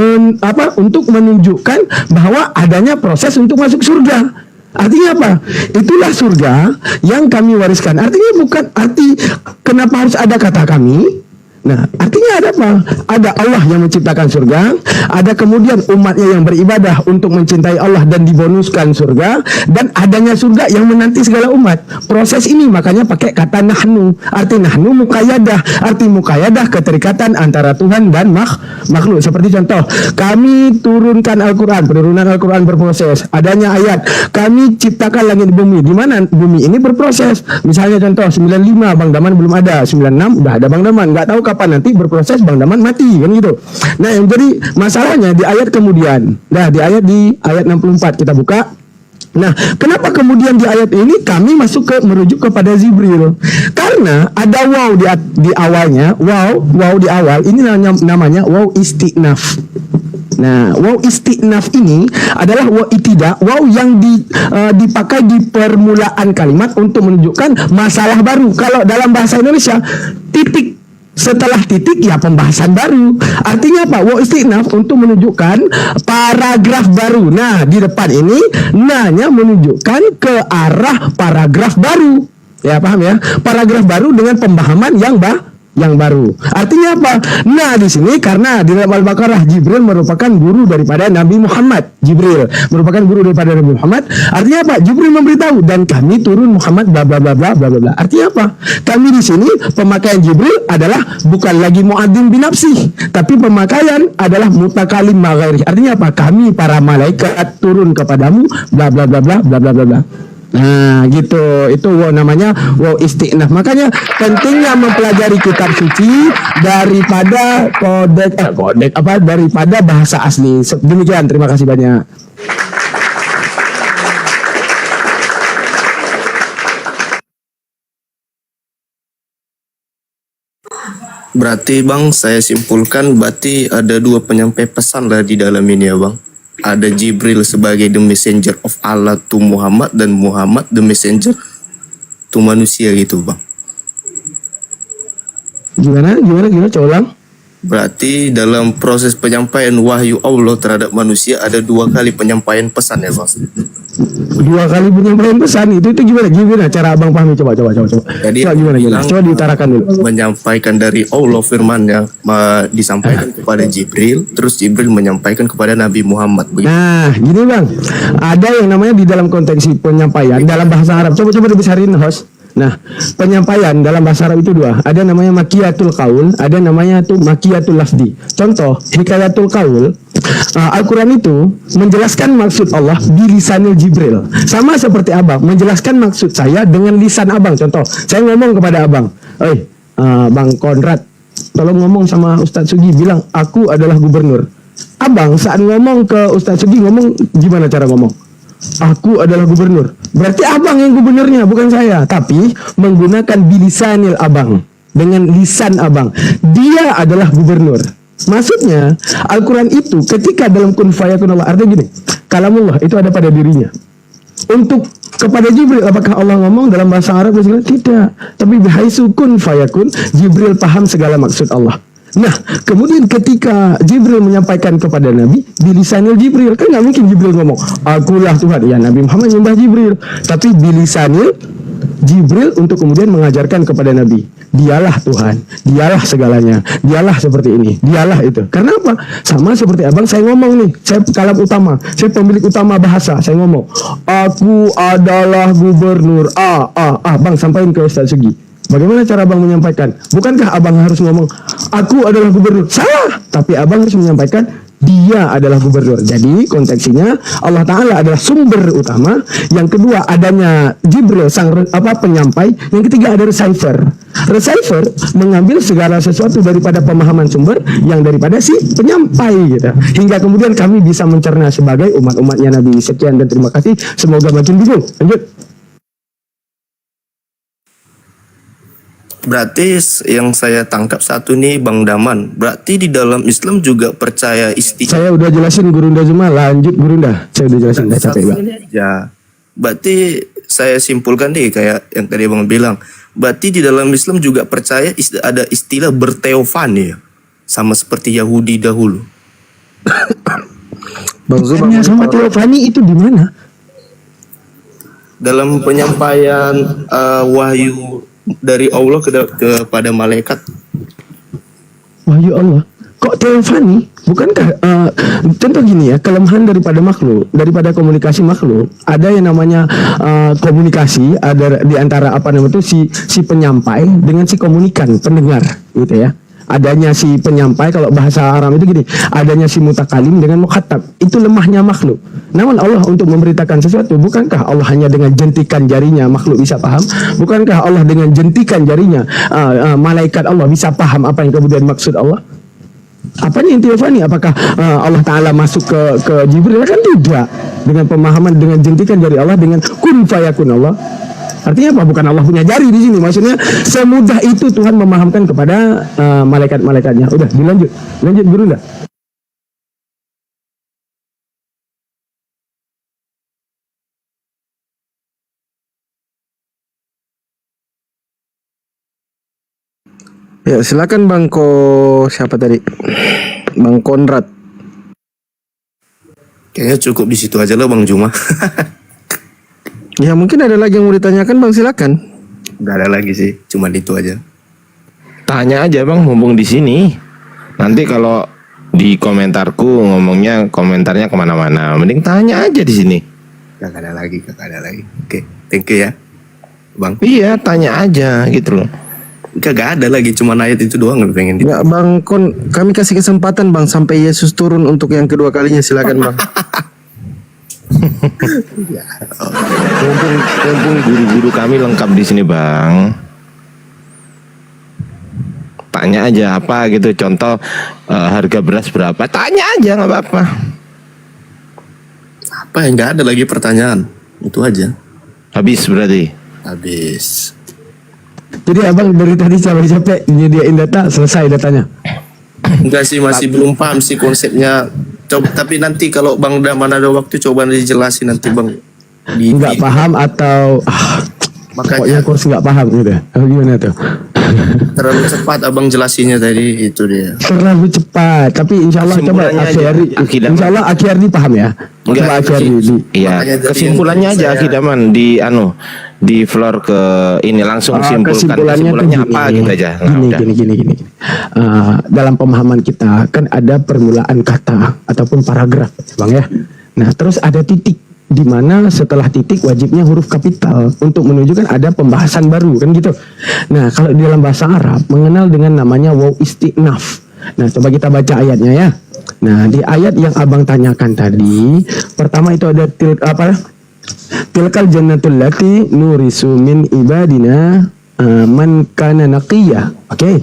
untuk menunjukkan bahwa adanya proses untuk masuk surga. Artinya apa? Itulah surga yang kami wariskan. Artinya bukan arti kenapa harus ada kata kami. Nah, artinya ada apa? Ada Allah yang menciptakan surga, ada kemudian umatnya yang beribadah untuk mencintai Allah dan dibonuskan surga, dan adanya surga yang menanti segala umat. Proses ini makanya pakai kata nahnu. Arti nahnu muqayyadah. Arti muqayyadah keterikatan antara Tuhan dan makhluk. Seperti contoh, kami turunkan Al-Quran, penurunan Al-Quran berproses. Adanya ayat, kami ciptakan langit bumi. Di mana bumi ini berproses. Misalnya contoh, 95 Bang Daman belum ada, 96 udah ada Bang Daman. Nggak tahu kapan nanti berproses Bang Daman mati, kan gitu. Nah, yang jadi masalahnya di ayat kemudian. Nah, di ayat 64 kita buka. Nah, kenapa kemudian di ayat ini kami merujuk kepada Jibril? Karena ada waw di awalnya, waw di awal ini namanya waw istinaf. Nah, waw istinaf ini adalah waw itidak, waw yang dipakai di permulaan kalimat untuk menunjukkan masalah baru. Kalau dalam bahasa Indonesia, titik setelah titik ya pembahasan baru. Artinya apa? Waw istinaf untuk menunjukkan paragraf baru. Nah, di depan ini nanya menunjukkan ke arah paragraf baru. Ya, paham ya? Paragraf baru dengan pemahaman yang baru. Artinya apa? Nah, di sini karena di dalam Al-Baqarah Jibril merupakan guru daripada Nabi Muhammad. Jibril merupakan guru daripada Nabi Muhammad. Artinya apa? Jibril memberitahu dan kami turun Muhammad bla bla bla bla bla bla. Artinya apa? Kami di sini pemakaian Jibril adalah bukan lagi muadzim binafsih, tapi pemakaian adalah mutakalim maghairi. Artinya apa? Kami para malaikat turun kepadamu bla bla bla bla bla bla bla bla. Nah, gitu. Itu namanya waw istinaf. Makanya pentingnya mempelajari kitab suci daripada daripada bahasa asli. Demikian, terima kasih banyak. Berarti Bang, saya simpulkan berarti ada dua penyampai pesan lah di dalam ini ya Bang. Ada Jibril sebagai the messenger of Allah to Muhammad, dan Muhammad the messenger to manusia gitu Bang. Gimana? Coba ulang. Berarti dalam proses penyampaian wahyu Allah terhadap manusia ada dua kali penyampaian pesan ya Bang. Dua kali penyampaian pesan itu gimana cara Abang pahami? Coba. Jadi gimana? Coba diutarakan dulu. Menyampaikan dari Allah firman-Nya disampaikan kepada Jibril, terus Jibril menyampaikan kepada Nabi Muhammad. Begitu. Nah, gini Bang. Ada yang namanya di dalam konteks penyampaian dalam bahasa Arab. Coba dibesarin host. Nah, penyampaian dalam bahasa Arab itu dua. Ada namanya makiyatul qaul, ada namanya tuh makiyatul lafzi. Contoh, hikayatul qaul, Al-Quran itu menjelaskan maksud Allah di lisanil Jibril. Sama seperti Abang, menjelaskan maksud saya dengan lisan Abang. Contoh, saya ngomong kepada Abang, Bang Konrad, tolong ngomong sama Ustadz Sugi, bilang, aku adalah gubernur. Abang saat ngomong ke Ustadz Sugi, ngomong gimana cara ngomong? Aku adalah gubernur. Berarti Abang yang gubernurnya, bukan saya. Tapi menggunakan bilisanil Abang, dengan lisan Abang, dia adalah gubernur. Maksudnya Al-Quran itu ketika dalam kun fayakun Allah, artinya gini, kalamullah itu ada pada dirinya. Untuk kepada Jibril, apakah Allah ngomong dalam bahasa Arab? Tidak. Tapi bihaisu kun fayakun, Jibril paham segala maksud Allah. Nah, kemudian ketika Jibril menyampaikan kepada Nabi bilisanil Jibril, kan nggak mungkin Jibril ngomong akulah Tuhan, ya Nabi Muhammad nyembah Jibril, tapi bilisanil Jibril untuk kemudian mengajarkan kepada Nabi, dialah Tuhan, dialah segalanya, dialah seperti ini, dialah itu. Karena apa? Sama seperti abang saya ngomong nih, saya kalam utama, saya pemilik utama bahasa, saya ngomong aku adalah gubernur bang sampaikan ke Ustaz Sugi. Bagaimana cara abang menyampaikan? Bukankah abang harus ngomong aku adalah gubernur? Salah. Tapi abang harus menyampaikan dia adalah gubernur. Jadi konteksinya Allah Ta'ala adalah sumber utama. Yang kedua adanya Jibril sang penyampai. Yang ketiga ada receiver. Receiver mengambil segala sesuatu daripada pemahaman sumber yang daripada si penyampai gitu. Hingga kemudian kami bisa mencerna sebagai umat-umatnya Nabi. Sekian dan terima kasih. Semoga makin bingung. Lanjut. Berarti yang saya tangkap satu nih Bang Daman, berarti di dalam Islam juga percaya istilah. Saya udah jelasin Gurunda Zuma, lanjut Gurunda. Saya udah jelasin, udah capek Bang. Ya, berarti saya simpulkan deh kayak yang tadi Bang bilang. Berarti di dalam Islam juga percaya ada istilah berteofani ya, sama seperti Yahudi dahulu. Bang Zuma sama teofani itu di mana? Dalam penyampaian wahyu dari Allah kepada malaikat. Wahyu Allah. Kok teofani? Bukankah contoh gini ya, kelemahan daripada makhluk, daripada komunikasi makhluk, ada yang namanya komunikasi, ada di antara si penyampai dengan si komunikan, pendengar gitu ya. Adanya si penyampai, kalau bahasa Arab itu gini, adanya si mutakalim dengan mukhatab, itu lemahnya makhluk. Namun Allah untuk memberitakan sesuatu, bukankah Allah hanya dengan jentikan jarinya makhluk bisa paham? Bukankah Allah dengan jentikan jarinya malaikat Allah bisa paham apa yang kemudian maksud Allah? Apanya yang teofani? Apakah Allah Ta'ala masuk ke Jibril? Kan tidak. Dengan pemahaman, dengan jentikan jari Allah, dengan kun fayakun Allah. Artinya apa? Bukan Allah punya jari di sini. Maksudnya semudah itu Tuhan memahamkan kepada malaikat-malaikatnya. Udah, dilanjut. Lanjut Gurunda. Ya, silakan siapa tadi? Bang Konrad. Kayaknya cukup di situ aja lah Bang Juma. Ya mungkin ada lagi yang mau ditanyakan Bang, silakan. Gak ada lagi sih, cuma itu aja. Tanya aja Bang, mumpung di sini. Nanti kalau di komentarku ngomongnya komentarnya kemana-mana, mending tanya aja di sini. Gak ada lagi. Oke, thank you ya Bang. Iya, tanya aja gitu loh. Gak ada lagi, cuma ayat itu doang yang pengen. Ya Bang kami kasih kesempatan Bang sampai Yesus turun untuk yang kedua kalinya, silakan Bang. Mumpung guru-guru kami lengkap di sini Bang. Tanya aja apa gitu, contoh harga beras berapa, tanya aja nggak apa-apa. Apa yang nggak ada lagi pertanyaan, itu aja. Habis berarti. Habis. Jadi abang dari tadi capek-capek nyediain data, selesai datanya. Enggak sih, masih belum paham sih konsepnya. Coba, tapi nanti kalau Bang Daman ada waktu coba dijelasin nanti Bang. Nggak paham atau makanya kurs nggak paham gitu. Gimana tuh? Terlalu cepat abang jelasinnya tadi, itu dia. Terlalu cepat, tapi insya Allah coba insya Allah Akhirdi paham ya. Coba Akhirdi. Iya. Kesimpulannya aja Akidaman di floor ke ini langsung kesimpulannya apa gitu aja. Gini. Dalam pemahaman kita kan ada permulaan kata ataupun paragraf, Bang ya. Nah, terus ada titik di mana setelah titik wajibnya huruf kapital untuk menunjukkan ada pembahasan baru kan gitu. Nah, kalau di dalam bahasa Arab mengenal dengan namanya waw istinaf. Nah, coba kita baca ayatnya ya. Nah, di ayat yang abang tanyakan tadi, pertama itu ada tilkal jannatul lati nurisu min ibadina man kana naqiyya. Oke.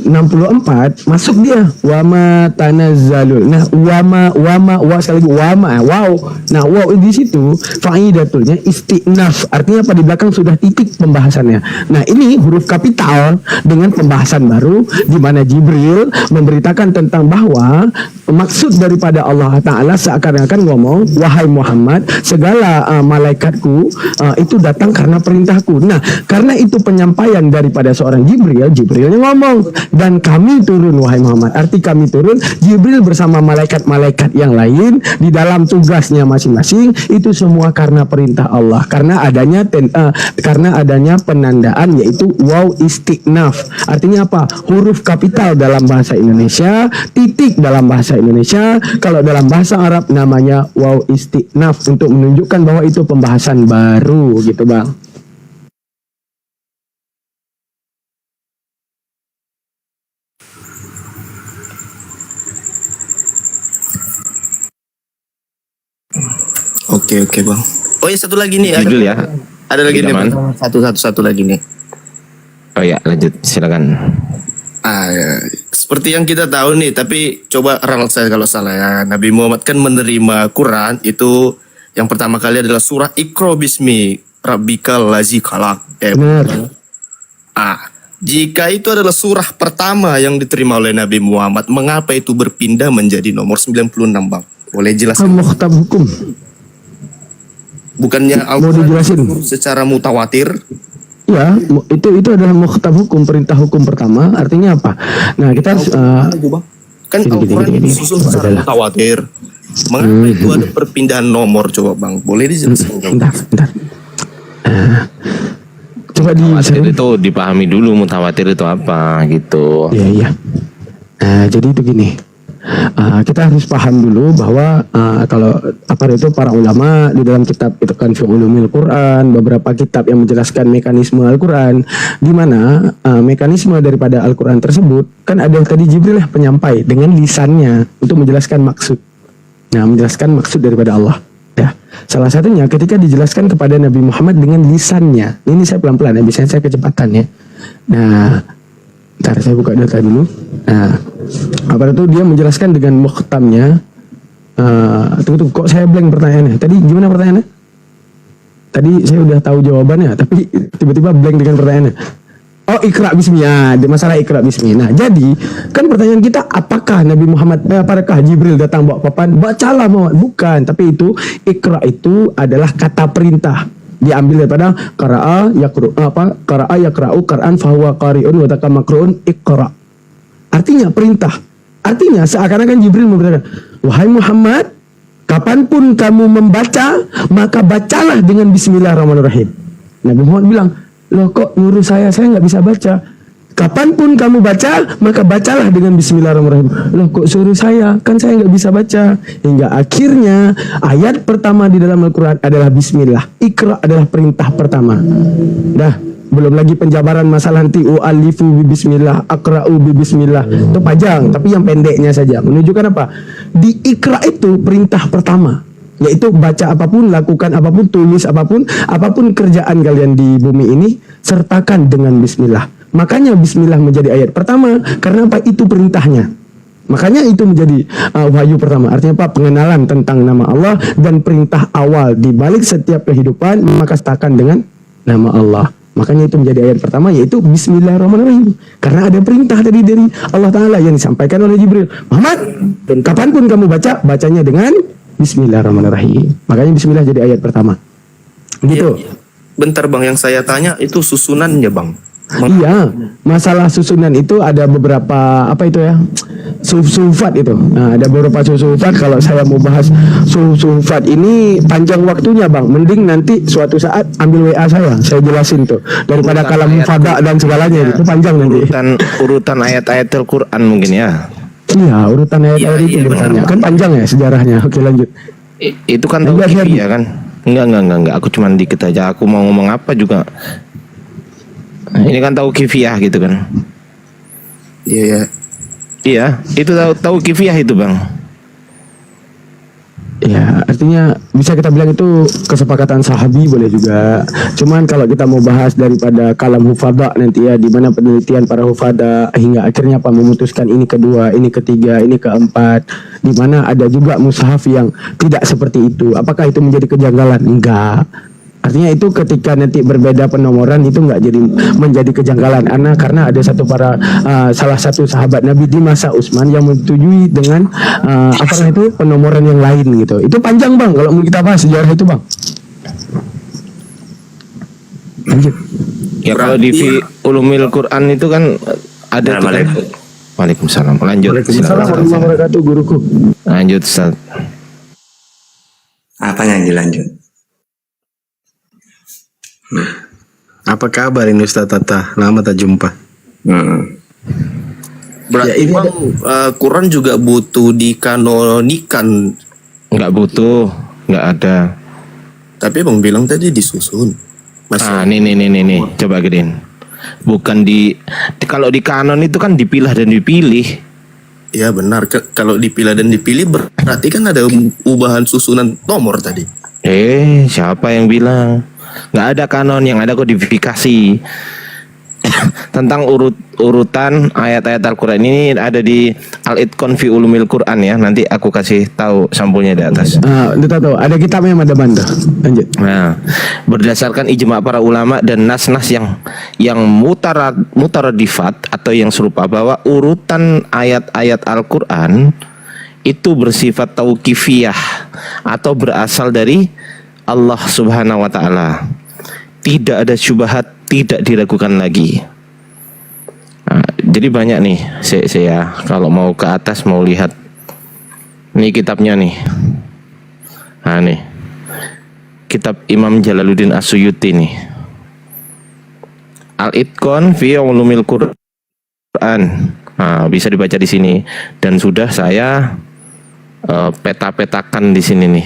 64 masuk dia wama tanazzalul. Nah, wa sekali lagi wow. Nah, wow di situ faidatulnya istinaf. Artinya apa? Di belakang sudah titik pembahasannya. Nah, ini huruf kapital dengan pembahasan baru di mana Jibril memberitakan tentang bahwa maksud daripada Allah Ta'ala seakan-akan ngomong, wahai Muhammad, segala malaikatku itu datang karena perintahku. Nah, karena itu penyampaian daripada seorang Jibrilnya ngomong, dan kami turun wahai Muhammad. Arti kami turun, Jibril bersama malaikat-malaikat yang lain di dalam tugasnya masing-masing, itu semua karena perintah Allah, karena adanya penandaan yaitu waw istiqnaf. Artinya apa? Huruf kapital dalam bahasa Indonesia, titik dalam bahasa Indonesia, kalau dalam bahasa Arab namanya waw istiqnaf, untuk menunjukkan bahwa itu pembahasan baru gitu Bang. Oke bang. Oh ya satu lagi nih. Judul ya. Ada lagi nih Zaman. bang. Satu lagi nih. Oh ya, lanjut silakan. Seperti yang kita tahu nih, tapi coba ralat saya kalau salah ya. Nabi Muhammad kan menerima Quran itu yang pertama kali adalah surah Iqra bismi rabbikal ladzi khalaq. Benar. Jika itu adalah surah pertama yang diterima oleh Nabi Muhammad, mengapa itu berpindah menjadi nomor 96 bang? Boleh jelaskan? Mukhtab hukum. Bukannya Mau dijelasin? secara mutawatir? Ya, itu adalah mukhtab hukum, perintah hukum pertama. Artinya apa? Nah, kita harus Kan Al-Quran disusun secara mutawatir. Mengapa itu ada perpindahan nomor, coba bang? Boleh dijelaskan? bentar. Coba Mutawatir itu dipahami dulu, mutawatir itu apa gitu. Iya. Jadi itu gini. Kita harus paham dulu bahwa kalau itu para ulama di dalam kitab itu kan fi ulumil Quran, beberapa kitab yang menjelaskan mekanisme Al-Quran, di mana mekanisme daripada Al-Quran tersebut kan ada tadi Jibril penyampai dengan lisannya untuk menjelaskan maksud. Nah, menjelaskan maksud daripada Allah. Ya, salah satunya ketika dijelaskan kepada Nabi Muhammad dengan lisannya. Ini saya pelan-pelan ya, biasanya saya kecepatan ya. Nah, ntar saya buka data dulu. Nah, apa itu dia menjelaskan dengan mukhtamnya. Tunggu, kok saya blank pertanyaannya? Tadi gimana pertanyaannya? Tadi saya udah tahu jawabannya, tapi tiba-tiba blank dengan pertanyaannya. Oh, Iqra bismillah, di masalah Iqra bismillah. Nah, jadi kan pertanyaan kita, apakah Nabi Muhammad, apakah Jibril datang bawa papan? Bacalah Muhammad. Bukan, tapi itu Iqra itu adalah kata perintah. Diambil daripada qara'a yaqra'u qur'an fahuwa qari'un wa takamakru'un Iqra. Artinya perintah. Artinya seakan-akan Jibril memberitakan, wahai Muhammad, kapanpun kamu membaca, maka bacalah dengan bismillahirrahmanirrahim. Nabi Muhammad bilang, loh kok nyuruh saya nggak bisa baca. Kapanpun kamu baca, maka bacalah dengan bismillahirrahmanirrahim. Loh kok suruh saya, kan saya nggak bisa baca. Hingga akhirnya ayat pertama di dalam Al-Quran adalah bismillah. Iqra adalah perintah pertama. Dah, belum lagi penjabaran masalah nanti u'alifu bi bismillah, aqra'u bi bismillah. Itu panjang, tapi yang pendeknya saja menunjukkan apa? Di Iqra itu perintah pertama, yaitu baca apapun, lakukan apapun, tulis apapun kerjaan kalian di bumi ini, sertakan dengan bismillah. Makanya bismillah menjadi ayat pertama, karena apa? Itu perintahnya. Makanya itu menjadi wahyu pertama. Artinya apa? Pengenalan tentang nama Allah dan perintah awal di balik setiap kehidupan, maka sertakan dengan nama Allah. Makanya itu menjadi ayat pertama, yaitu bismillahirrahmanirrahim. Karena ada perintah tadi dari Allah Ta'ala yang disampaikan oleh Jibril. Muhammad, kapanpun kamu baca, bacanya dengan bismillahirrahmanirrahim. Makanya bismillah jadi ayat pertama. Gitu. Ya. Bentar bang, yang saya tanya itu susunannya bang. Iya, masalah susunan itu ada beberapa sulfat itu. Nah, ada beberapa sulfat. Kalau saya mau bahas sulfat ini panjang waktunya bang. Mending nanti suatu saat ambil WA saya jelasin tuh. Daripada kalam fada dan segalanya itu panjang nanti. Urutan ayat-ayat Al-Quran mungkin ya. Iya, urutan ayat-ayat itu bertanya. Kan panjang ya sejarahnya. Oke, lanjut. Itu kan tahu ya kan? Enggak. Aku cuma dikit aja. Aku mau ngomong apa juga. Ini kan tahu kifiyah gitu kan? Iya, itu tahu kifiyah itu bang. Ya, artinya bisa kita bilang itu kesepakatan sahabi boleh juga. Cuman kalau kita mau bahas daripada kalam hufada nanti ya, di mana penelitian para hufada hingga akhirnya memutuskan ini kedua, ini ketiga, ini keempat, di mana ada juga mushaf yang tidak seperti itu. Apakah itu menjadi kejanggalan? Enggak. Artinya itu ketika nanti berbeda penomoran itu nggak jadi menjadi kejanggalan, karena ada salah satu sahabat Nabi di masa Utsman yang menyetujui dengan itu penomoran yang lain gitu. Itu panjang bang kalau mau kita bahas sejarah itu bang. Ya kalau di Ulumil Quran itu kan Ada tuh kan? Waalaikumsalam. Lanjut. Waalaikumsalam warahmatullahi wabarakatuh, guruku. Lanjut, Ustaz. Apa yang dilanjut? Apa kabar ini Ustaz Tata? Lama tak jumpa. Berarti ini Bang, Quran juga butuh dikanonikan. Nggak butuh, nggak ada. Tapi Bang bilang tadi disusun. Nih. Coba gedein. Bukan kalau di kanon itu kan dipilah dan dipilih. Ya benar. Kalau dipilah dan dipilih berarti kan ada ubahan susunan nomor tadi. Siapa yang bilang? Nggak ada kanon, yang ada kodifikasi. Tentang urutan ayat-ayat Al-Quran ini ada di Al-Itqan fi Ulumil Quran ya. Nanti aku kasih tahu sampulnya di atas. Tahu. Ada kitabnya yang ada bantu. Lanjut. Nah, berdasarkan ijma para ulama dan nas-nas yang mutaradifat atau yang serupa, bahwa urutan ayat-ayat Al-Quran itu bersifat tauqifiyah atau berasal dari Allah Subhanahu wa taala. Tidak ada syubhat, tidak diragukan lagi. Nah, jadi banyak nih saya kalau mau ke atas mau lihat nih kitabnya nih. Nah nih kitab Imam Jalaluddin As-Suyuti nih, Al-Itqan fi Ulumil Quran. Nah, bisa dibaca di sini dan sudah saya peta-petakan di sini nih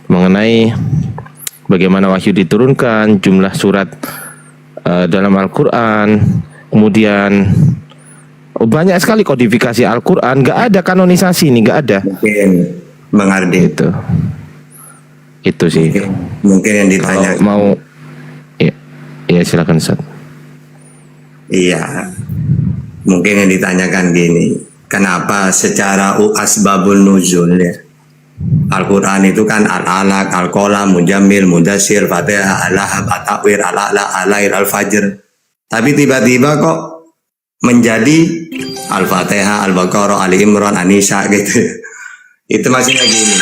mengenai bagaimana wahyu diturunkan, jumlah surat dalam Al-Quran, kemudian banyak sekali kodifikasi Al-Quran. Gak ada kanonisasi nih, gak ada. Mungkin Bang Ardi itu sih. Mungkin yang ditanya. Kalau mau, ya silakan Ustaz. Iya, mungkin yang ditanyakan gini, kenapa secara asbabun nuzul ya? Al-Quran itu kan Al-Alaq, Al-Qalam, Mujammil, Mudassir, Fatihah, Al-Lahab, At-Takwir, Al-A'la, Al-Lail, Al-Fajr. Tapi tiba-tiba kok menjadi Al-Fatihah, Al-Baqarah, Ali Imran, An-Nisa gitu. Itu maksudnya gini.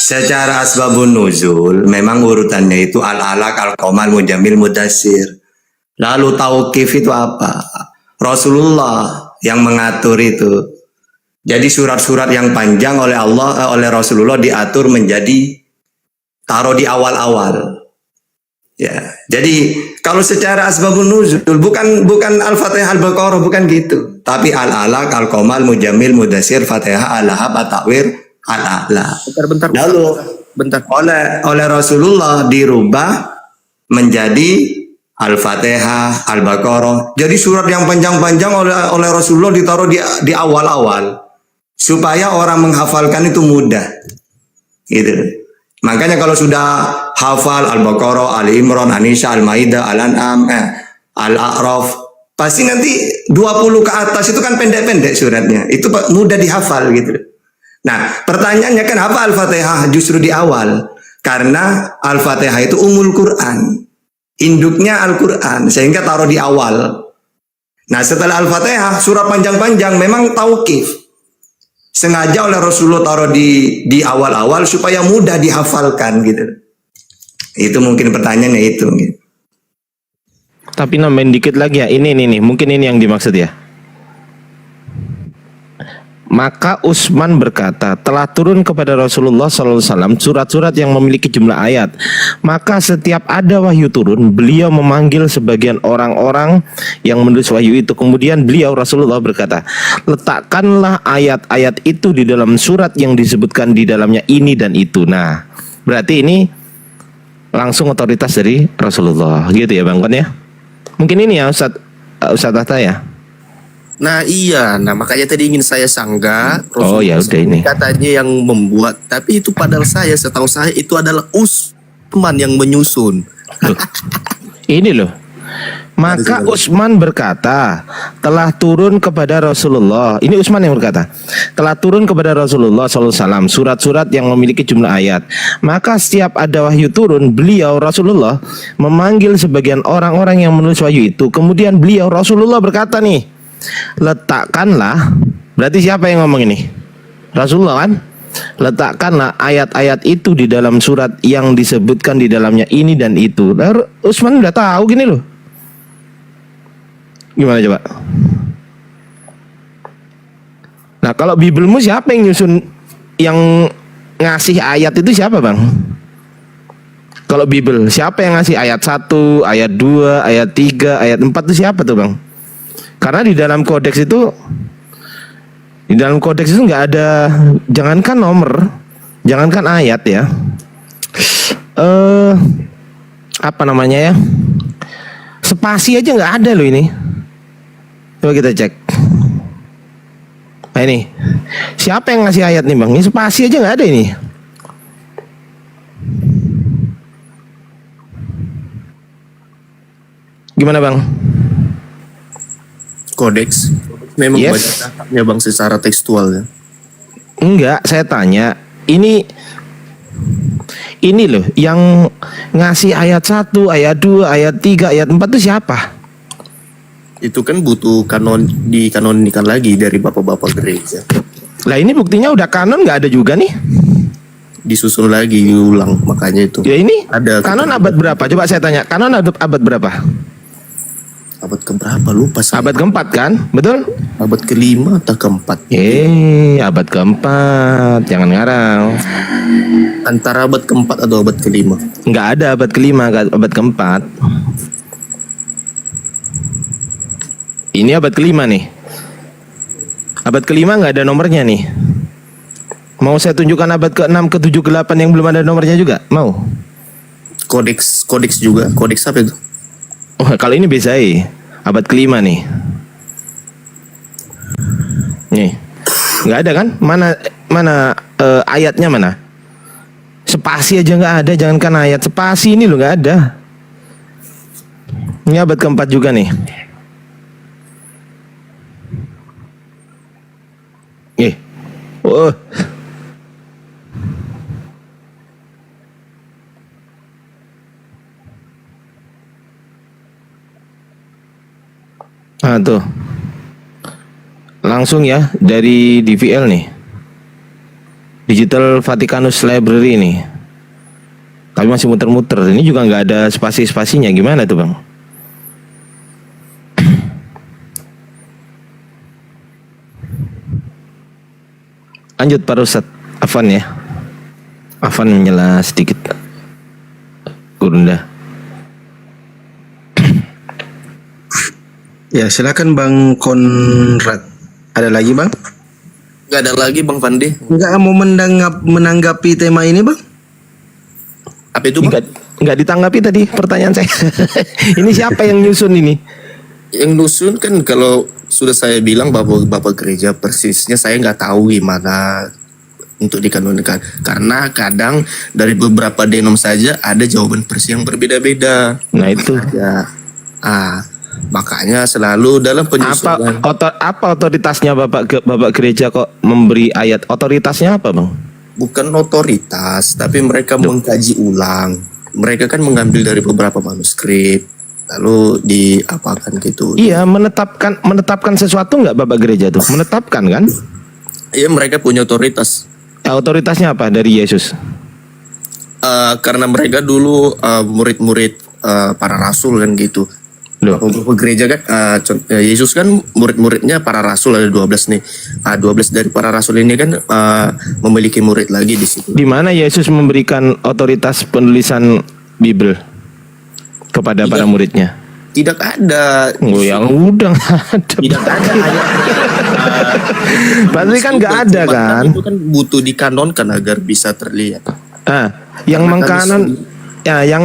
Secara asbabun nuzul memang urutannya itu Al-Alaq, Al-Qalam, Mujammil, Mudassir. Lalu tauqif itu apa? Rasulullah yang mengatur itu. Jadi surat-surat yang panjang oleh Allah, oleh Rasulullah diatur menjadi taruh di awal-awal. Ya, jadi kalau secara asbabun nuzul bukan Al-Fatihah, Al-Baqarah, bukan gitu. Tapi Al-Alaq, Al-Qamal, Mujammil, Mudassir, Fatihah, Al-Lahab, At-Takwir, Al-A'la. Lalu oleh Rasulullah dirubah menjadi Al-Fatihah, Al-Baqarah. Jadi surat yang panjang-panjang oleh Rasulullah ditaruh di awal-awal. Supaya orang menghafalkan itu mudah, gitu. Makanya kalau sudah hafal Al-Baqarah, Ali Imran, An-Nisa, Al-Maidah, Al-An'am, Al-A'raf, pasti nanti 20 ke atas itu kan pendek-pendek suratnya, itu mudah dihafal gitu. Nah, pertanyaannya kenapa Al-Fatihah justru di awal? Karena Al-Fatihah itu umul Quran, induknya Al-Quran, sehingga taruh di awal. Nah, setelah Al-Fatihah surat panjang-panjang memang tauqif. Sengaja oleh Rasulullah taruh di awal-awal supaya mudah dihafalkan gitu. Itu mungkin pertanyaannya itu. Gitu. Tapi nambahin dikit lagi ya. Ini mungkin ini yang dimaksud ya. Maka Utsman berkata, telah turun kepada Rasulullah SAW surat-surat yang memiliki jumlah ayat. Maka setiap ada wahyu turun, beliau memanggil sebagian orang-orang yang menulis wahyu itu. Kemudian beliau Rasulullah berkata, letakkanlah ayat-ayat itu di dalam surat yang disebutkan di dalamnya ini dan itu. Nah, berarti ini langsung otoritas dari Rasulullah, gitu ya Bang Kon ya. Mungkin ini ya Ustaz Tahta ya. Nah iya, makanya tadi ingin saya sanggah. Ya udah ini. Katanya yang membuat, tapi itu padahal setahu saya itu adalah Utsman yang menyusun. Ini loh. Maka Utsman berkata, telah turun kepada Rasulullah. Ini Utsman yang berkata, telah turun kepada Rasulullah SAW surat-surat yang memiliki jumlah ayat. Maka setiap ada wahyu turun, beliau Rasulullah memanggil sebagian orang-orang yang menulis wahyu itu. Kemudian beliau Rasulullah berkata nih, letakkanlah, berarti siapa yang ngomong ini? Rasulullah kan? Letakkanlah ayat-ayat itu di dalam surat yang disebutkan di dalamnya ini dan itu. Utsman udah tahu gini loh. Gimana coba? Nah, kalau Bibelmu siapa yang nyusun, yang ngasih ayat itu siapa, Bang? Kalau Bible, siapa yang ngasih ayat 1, ayat 2, ayat 3, ayat 4 itu siapa tuh, Bang? Karena di dalam kodeks itu nggak ada, jangankan nomor, jangankan ayat ya. Apa namanya ya? Spasi aja nggak ada loh ini. Coba kita cek. Nah ini, siapa yang ngasih ayat nih, Bang? Ini spasi aja nggak ada ini. Gimana, Bang? Kodeks memang Yes. banyak datanya, Bang, secara tekstual ya. Enggak, saya tanya. Ini loh yang ngasih ayat 1, ayat 2, ayat 3, ayat 4 itu siapa? Itu kan butuh dikanonikan lagi dari bapak-bapak gereja. Lah ini buktinya udah kanon nggak ada juga nih. Disusun lagi, diulang, makanya itu. Ya ini Ada kanon abad berapa? Coba saya tanya, kanon abad berapa? Abad keberapa lupa saya. Abad keempat kan? Betul? Abad kelima atau keempat? Abad keempat, jangan ngarang. Antara abad keempat atau abad kelima? Nggak ada abad kelima, abad keempat. Ini abad kelima nih. Abad kelima nggak ada nomornya nih. Mau saya tunjukkan abad ke-6, ke-7, ke-8 yang belum ada nomornya juga? Mau? Kodeks juga. Kodeks apa itu? Oh, kalau ini BSAE, abad kelima nih. Nih, nggak ada kan? Mana ayatnya mana? Spasi aja nggak ada, jangankan ayat, spasi ini loh nggak ada. Ini abad keempat juga nih. Oh. Ah tuh. Langsung ya dari DVL nih. Digital Vaticanus Library nih. Tapi masih muter-muter. Ini juga nggak ada spasi-spasinya. Gimana tuh, Bang? Lanjut Pak Ustadz. Afan ya. Afan menyela sedikit. Gurunda. Ya silakan Bang Konrad. Ada lagi Bang? Gak ada lagi Bang Fandi. Enggak mau menanggapi tema ini Bang? Apa itu Bang? Enggak ditanggapi tadi pertanyaan saya. Ini siapa yang nyusun ini? Yang nyusun kan kalau sudah saya bilang bapak gereja persisnya saya nggak tahu gimana untuk dikanonikan. Karena kadang dari beberapa denom saja ada jawaban persis yang berbeda-beda. Nah itu. Ya. Makanya selalu dalam penyusunan. Apa otoritasnya bapak gereja kok memberi ayat? Otoritasnya apa Bang? Bukan otoritas, tapi mereka mengkaji ulang. Mereka kan mengambil dari beberapa manuskrip, lalu diapakan gitu. Iya, menetapkan sesuatu nggak bapak gereja tuh? Menetapkan kan? Iya, mereka punya otoritas. Otoritasnya apa dari Yesus? Karena mereka dulu murid-murid para rasul kan gitu. Beberapa gereja kan Yesus kan murid-muridnya para rasul ada 12 nih. 12 dari para rasul ini kan memiliki murid lagi di situ. Di mana Yesus memberikan otoritas penulisan Bible kepada para muridnya? Tidak ada. Oh yang udah ada. Tidak ada ayat. Pasti kan nggak ada kan? Itu kan butuh dikanonkan agar bisa terlihat. Yang mengkanon. Ya, yang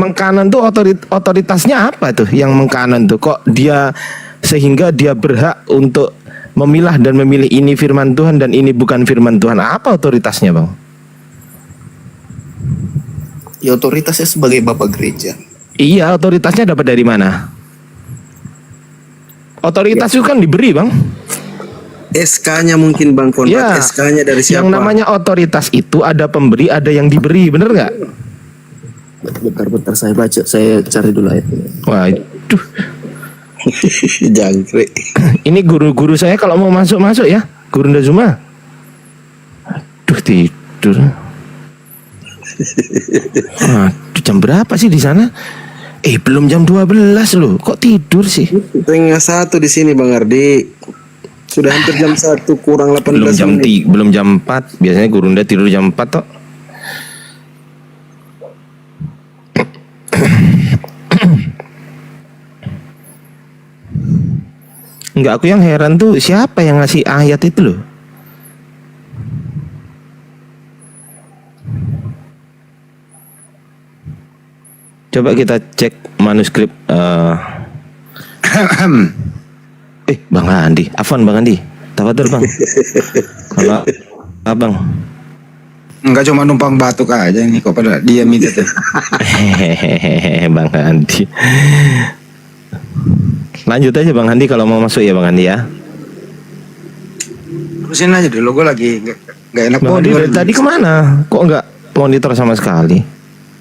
mengkanon tuh otoritasnya apa tuh? Yang mengkanon tuh kok dia sehingga dia berhak untuk memilah dan memilih ini firman Tuhan dan ini bukan firman Tuhan. Apa otoritasnya, Bang? Ya otoritasnya sebagai bapak gereja. Iya, otoritasnya dapat dari mana? Otoritas itu kan diberi, Bang. SK-nya mungkin Bang Konrad. Ya, SK-nya dari siapa? Yang namanya otoritas itu ada pemberi, ada yang diberi, bener nggak? Bentar saya baca, saya cari dulu ayatnya. Waduh. Jangkrik. Ini guru-guru saya kalau mau masuk ya, Guru Ndazuma. Aduh tidur. Aduh, jam berapa sih di sana? Belum jam 12 loh. Kok tidur sih? Setengah 1 di sini Bang Ardi. Sudah hampir jam 1 kurang 18 Belum jam menit. belum jam 4. Biasanya Gurunda tidur jam 4 toh. Enggak, aku yang heran tuh siapa yang ngasih ayat itu loh. Coba kita cek manuskrip Bang Andi, Afwan Bang Andi, tafadhol Bang. Kalau Abang Enggak cuma numpang batuk aja ini kok pada dia minta tuh. Bang Andi. Lanjut aja Bang Andi kalau mau masuk ya Bang Andi ya. Terusin aja dulu, gue lagi nggak enak Bang Andi dari tadi kemana? Kok nggak monitor sama sekali?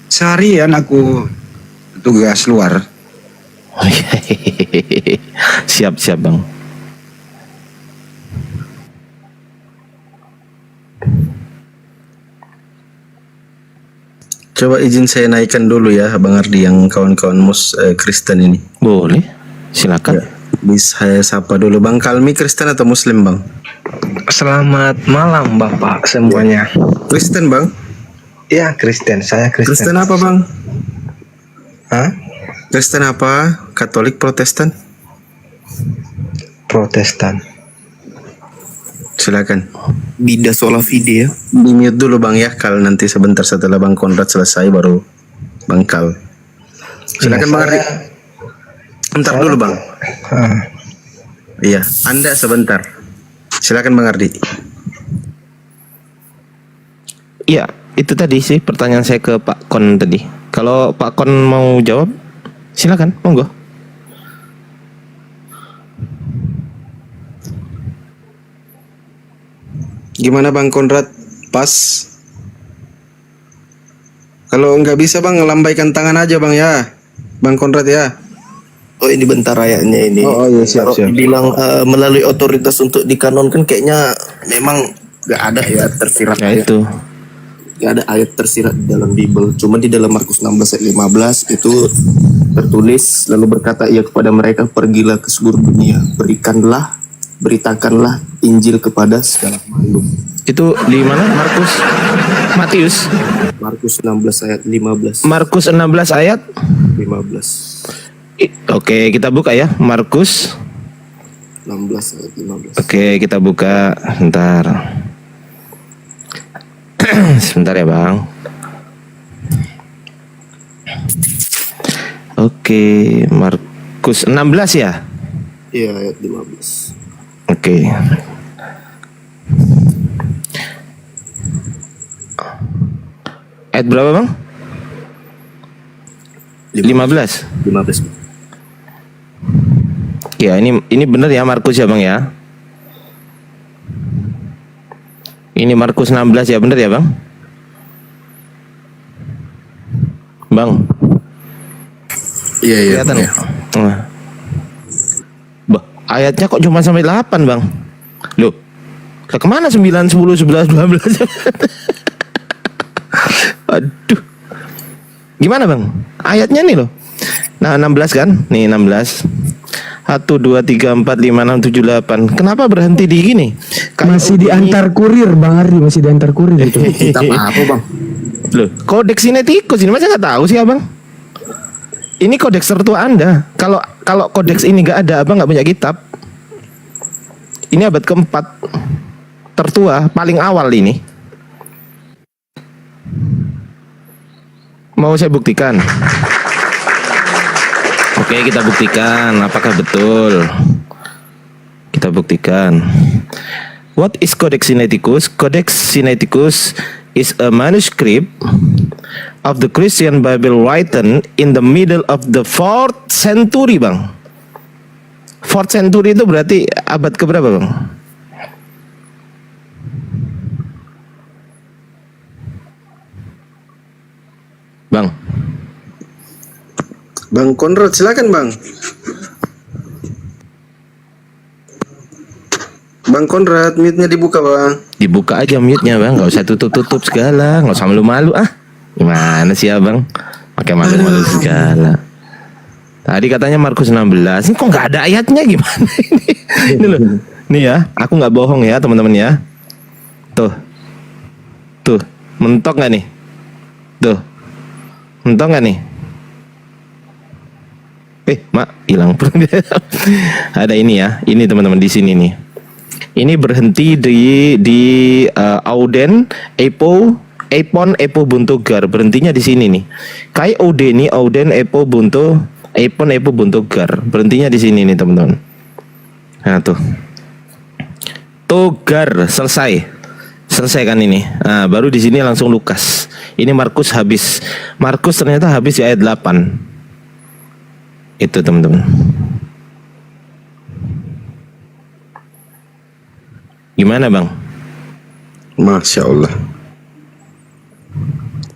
Seharian aku tugas luar. Siap Bang. Coba izin saya naikkan dulu ya Bang Ardi yang kawan-kawan Kristen ini. Boleh, silakan. Ya, bisa saya sapa dulu Bang Kalmi, Kristen atau Muslim Bang? Selamat malam Bapak semuanya. Kristen Bang? Ya Kristen, saya Kristen. Kristen apa Bang? Hah? Kristen apa? Katolik, Protestan? Protestan. Silakan. Bida sola fide ya. Di mute dulu Bang ya, Kal, nanti sebentar setelah Bang Konrad selesai baru Bang Kal. Silakan Ya, Bang Ardi. Bentar dulu Bang. Iya, Anda sebentar. Silakan Bang Ardi. Iya, itu tadi sih pertanyaan saya ke Pak Kon tadi. Kalau Pak Kon mau jawab, silakan, monggo. Gimana Bang Konrad? Pas? Kalau nggak bisa Bang, ngelambaikan tangan aja Bang ya, Bang Konrad ya. Oh ini bentar ayatnya ini. Oh iya siap. Bilang melalui otoritas untuk dikanonkan kayaknya memang nggak ada ya tersirat. Ya itu. Nggak ada ayat tersirat di dalam Bible. Cuma di dalam Markus 16 ayat 15 itu tertulis lalu berkata ia kepada mereka, pergilah ke seluruh dunia, beritakanlah Injil kepada segala makhluk. Itu di mana? Matius. Markus 16 ayat 15. Markus 16 ayat 15. Oke, kita buka ya. Markus 16 ayat 15. Oke, kita buka. Bentar. Sebentar ya, Bang. Oke, Markus 16 ya? Iya, ayat 15. Oke. Ayat berapa, Bang? 15. 15. Ya, ini benar ya Markus ya, Bang ya? Ini Markus 16 ya, benar ya, Bang? Bang. Iya, kelihatan ya. Bah, ayatnya kok cuma sampai 8, Bang? Loh. Lah kemana 9, 10, 11, 12? Aduh. Gimana, Bang? Ayatnya nih loh. Nah, 16 kan? Nih 16. 1 2 3 4 5 6 7 8. Kenapa berhenti di gini? Masih diantar kurir Bang Ardi, masih diantar kurir itu. Kitab apa, Bang? Loh, Codex Sinaiticus ini masa nggak tahu sih, Abang? Ini kodeks tertua Anda. Kalau kodeks ini nggak ada, Abang nggak punya kitab. Ini abad keempat, tertua, paling awal ini. Mau saya buktikan? Oke, kita buktikan apakah betul. Kita buktikan. What is Codex Sinaiticus? Codex Sinaiticus is a manuscript of the Christian Bible written in the middle of the 4th century, Bang. 4th century itu berarti abad keberapa, Bang? Bang. Bang Konrad silakan Bang. Bang Konrad, mute-nya dibuka Bang. Dibuka aja mute-nya, Bang. Gak usah tutup-tutup segala. Gak usah malu-malu ah. Gimana sih Abang? Pakai malu-malu segala. Tadi katanya Markus 16. Ini kok gak ada ayatnya, gimana ini? Ini loh. Nih ya, aku nggak bohong ya teman-teman ya. Tuh, tuh, mentok nggak nih? Tuh, mentok nggak nih? Mak, hilang. Ada ini ya, ini teman-teman di sini nih. Ini berhenti di Auden, Epon, Buntu Gar. Berhentinya di sini nih. Kai Auden, Epo, Buntu, Epon, Buntu Gar. Berhentinya di sini nih teman-teman. Nah tuh. Togar selesai kan ini. Nah, baru di sini langsung Lukas. Ini Markus habis. Markus ternyata habis di ayat 8. Itu teman-teman. Gimana bang? Masya Allah.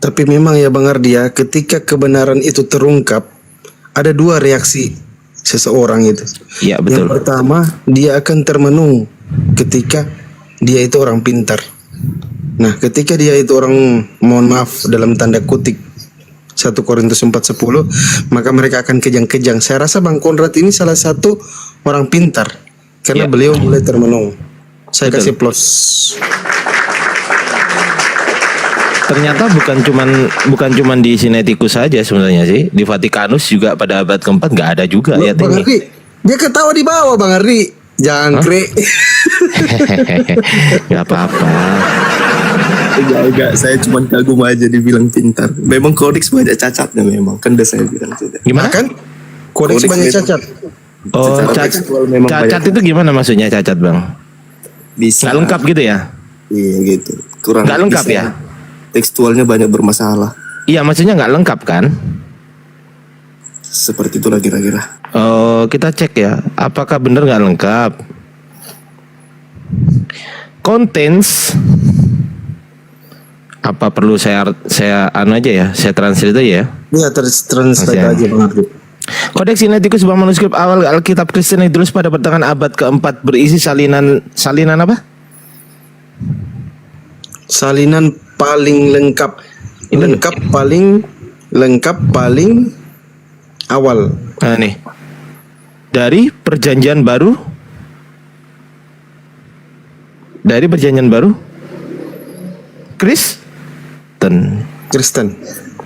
Tapi memang ya Bang Ardia, ketika kebenaran itu terungkap, ada dua reaksi seseorang itu. Ya betul. Yang pertama, dia akan termenung ketika dia itu orang pintar. Nah, ketika dia itu orang, mohon maaf dalam tanda kutip, 1 Korintus 4:10, maka mereka akan kejang-kejang. Saya rasa Bang Konrad ini salah satu orang pintar karena beliau mulai termenung. Saya kasih plus. Ternyata bukan cuman di Sinaiticus saja sebenarnya sih. Di Vatikanus juga pada abad keempat nggak ada juga ya Bang ini. Ardi, dia ketawa di bawah Bang Ardi. Jangan kre. Gak apa-apa. Enggak, saya cuma kagum aja dibilang pintar. Memang kodeks banyak cacatnya memang, kan udah saya bilang sudah. Gimana? Kan kodeks banyak cacat. Oh, cacat itu gimana maksudnya cacat bang? Bisa. Nggak lengkap gitu ya? Iya gitu. Kurang. Nggak lengkap bisa. ya? Tekstualnya banyak bermasalah. Iya, maksudnya nggak lengkap kan? Seperti itulah kira-kira. Oh, kita cek ya. Apakah benar nggak lengkap? Contents. Apa perlu saya anu aja ya? Saya translate aja ya? Iya, translate aja Bang Ardi. Kodeks Sinaiticus sebuah manuskrip awal Alkitab Kristen yang ditulis pada pertengahan abad keempat berisi salinan apa? Salinan paling lengkap. Lengkap paling awal. Nah nih. Dari perjanjian baru. Kristen.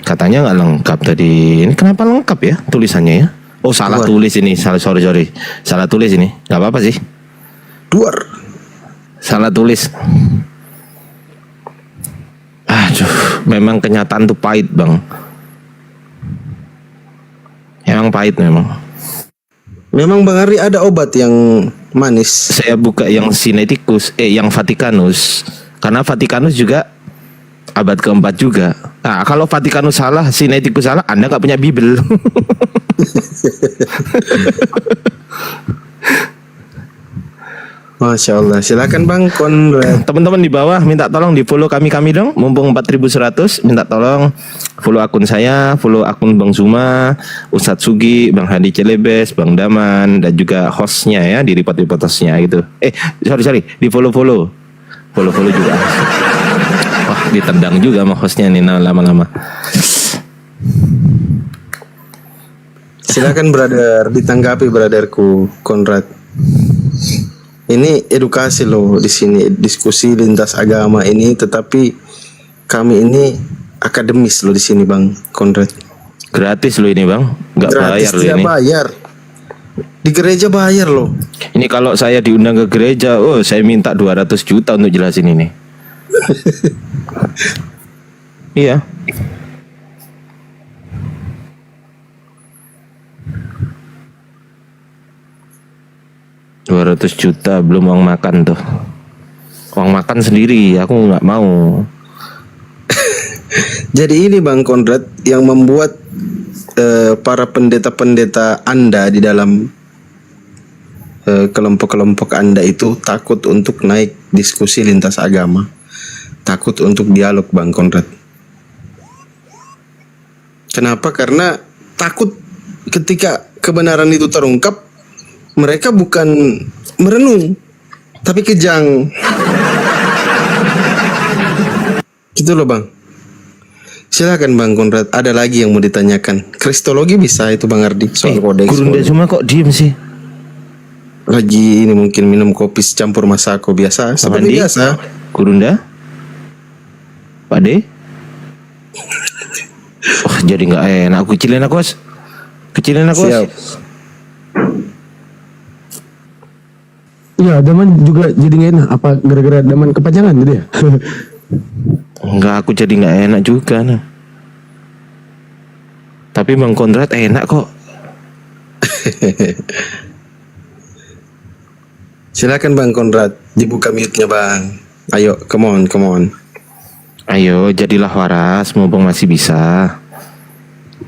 Katanya nggak lengkap tadi. Ini kenapa lengkap ya tulisannya ya? Oh salah tulis ini. Sorry. Salah tulis ini. Gak apa-apa sih. Salah tulis. Aduh, memang kenyataan tuh pahit bang. Emang pahit memang. Memang Bang Ari ada obat yang manis. Saya buka yang Sinaiticus, yang Vatikanus. Karena Vatikanus juga abad keempat juga. Nah, kalau Vatikanus salah, Sinaiticus salah, Anda nggak punya Bible. Masya Allah. Silakan Bang Konrad. Teman-teman di bawah minta tolong di follow kami dong. Mumpung 4100, minta tolong follow akun saya, follow akun Bang Zuma, Ustadz Sugi, Bang Hadi Celebes, Bang Daman, dan juga hostnya ya, di report hostnya gitu. Sorry, di follow juga. Wah, ditendang juga sama hostnya nih lama-lama. Silakan brother, ditanggapi brotherku Konrad. Ini edukasi loh di sini, diskusi lintas agama ini, tetapi kami ini akademis loh di sini Bang Konrad. Gratis loh ini Bang, nggak bayar loh ini. Bayar. Di gereja bayar loh. Ini kalau saya diundang ke gereja, saya minta 200 juta untuk jelasin ini. Iya. $200 juta belum uang makan tuh. Uang makan sendiri aku nggak mau. Jadi ini Bang Konrad yang membuat para pendeta-pendeta Anda di dalam kelompok-kelompok Anda itu takut untuk naik diskusi lintas agama, takut untuk dialog Bang Konrad. Kenapa? Karena takut ketika kebenaran itu terungkap, mereka bukan merenung, tapi kejang. Gitu loh Bang. Silakan Bang Konrad, ada lagi yang mau ditanyakan. Kristologi bisa itu Bang Ardi, soal kodeks. Guru Zuma kok diem sih? lagi ini mungkin minum kopi campur masako biasa, seperti Andi? biasa. Kurunda? Pak De? Wah, jadi nggak enak. Aku kecilin aku, Bos. Kecilin aku, Bos. Siap. Iya, Daman juga jadi nggak enak. Apa gara-gara Daman kepanjangan gitu ya? Enggak, aku jadi nggak enak juga nah. Tapi Bang Konrad enak kok. Silakan Bang Konrad, dibuka mute-nya Bang. Ayo, come on. Ayo, jadilah waras, mumpung masih bisa.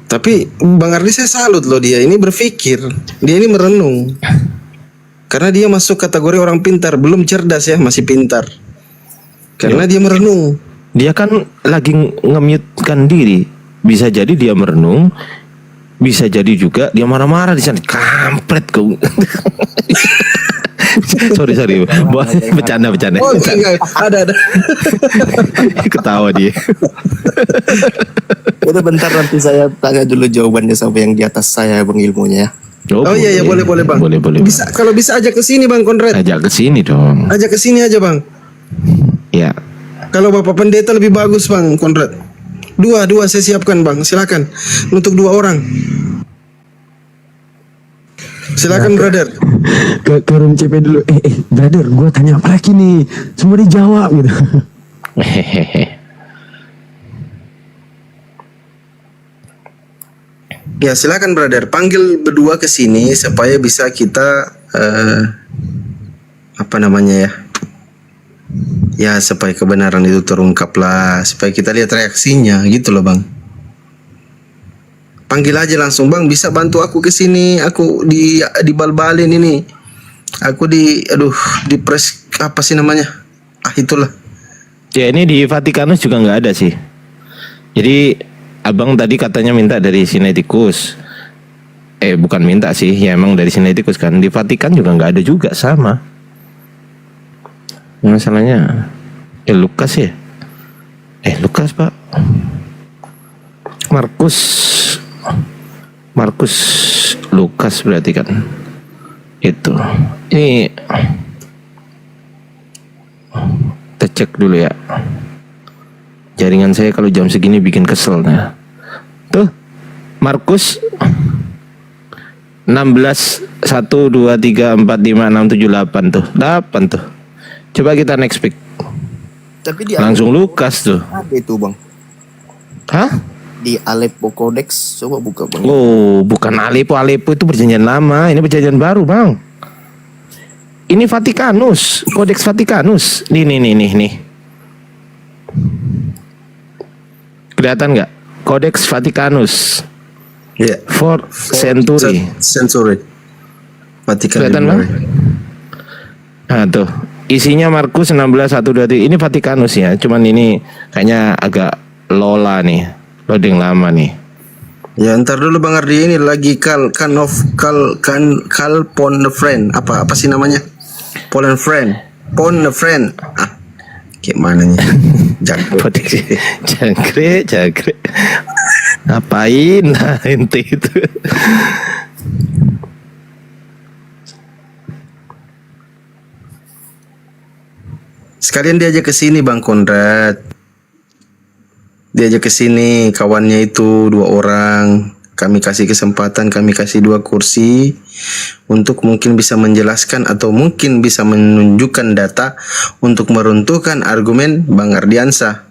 Tapi Bang Ardi saya salut loh, dia ini berpikir, dia ini merenung. Karena dia masuk kategori orang pintar, belum cerdas ya, masih pintar. Karena dia merenung. Dia kan lagi nge-mute-kan diri. Bisa jadi dia merenung, bisa jadi juga dia marah-marah di sana. Kampret kau. sorry. Bercanda. Oh, enggak. Ada. Ketawa dia. Udah bentar, nanti saya tanya dulu jawabannya sama yang di atas saya, Bang, ilmunya ya. Oh iya, boleh Bang. Boleh. Bisa, kalau bisa ajak ke sini Bang Konrad. Ajak ke sini dong. Ajak ke sini aja Bang. Ya. Kalau Bapak Pendeta lebih bagus Bang Konrad. Dua saya siapkan Bang, silakan. Untuk 2 orang. Silakan brother. Ke room CP dulu. Brother, gue tanya apa lagi nih? Semua dijawab gitu. Ya silakan brother, panggil berdua ke sini supaya bisa kita apa namanya ya? Ya supaya kebenaran itu terungkap lah, supaya kita lihat reaksinya gitu loh Bang. Panggil aja langsung Bang, bisa bantu aku ke sini, aku di bal-balin ini. Aku di press apa sih namanya? Itulah. Ya ini di Vatikanus juga nggak ada sih. Jadi abang tadi katanya minta dari Sinaiticus. Bukan minta sih, ya emang dari Sinaiticus kan. Di Vatikan juga nggak ada juga, sama. Masalahnya Lukas ya. Lukas Pak. Markus Lukas berarti kan. Itu. Ini kita cek dulu ya. Jaringan saya kalau jam segini bikin kesel nah. Tuh Markus 16 1 2 3 4 5 6 7 8 tuh. 8 tuh. Coba kita next pick. Tapi di Langsung Lukas tuh. ada itu Bang. Hah? Di Aleppo Codex, coba buka Bang. Oh, bukan Aleppo itu perjanjian lama, ini perjanjian baru, Bang. Ini Vatikanus, Codex Vatikanus. Nih. Kelihatan nggak? Codex Vatikanus. Ya. 4th century. Vatikan. Kelihatan Bang? Nah tuh, isinya Markus 16 1 2 3. Ini Vatikanus ya, cuman ini kayaknya agak lola nih, loading lama nih. Ya ntar dulu Bang Ardi, ini lagi Ponefriend, apa sih namanya? Ponefriend. Gimana nih? Jangkrik. Ngapain ente itu? Sekalian diajak ke sini Bang Konrad. Diajak ke sini kawannya itu 2 orang. Kami kasih kesempatan, kami kasih 2 kursi untuk mungkin bisa menjelaskan atau mungkin bisa menunjukkan data untuk meruntuhkan argumen Bang Ardiansa.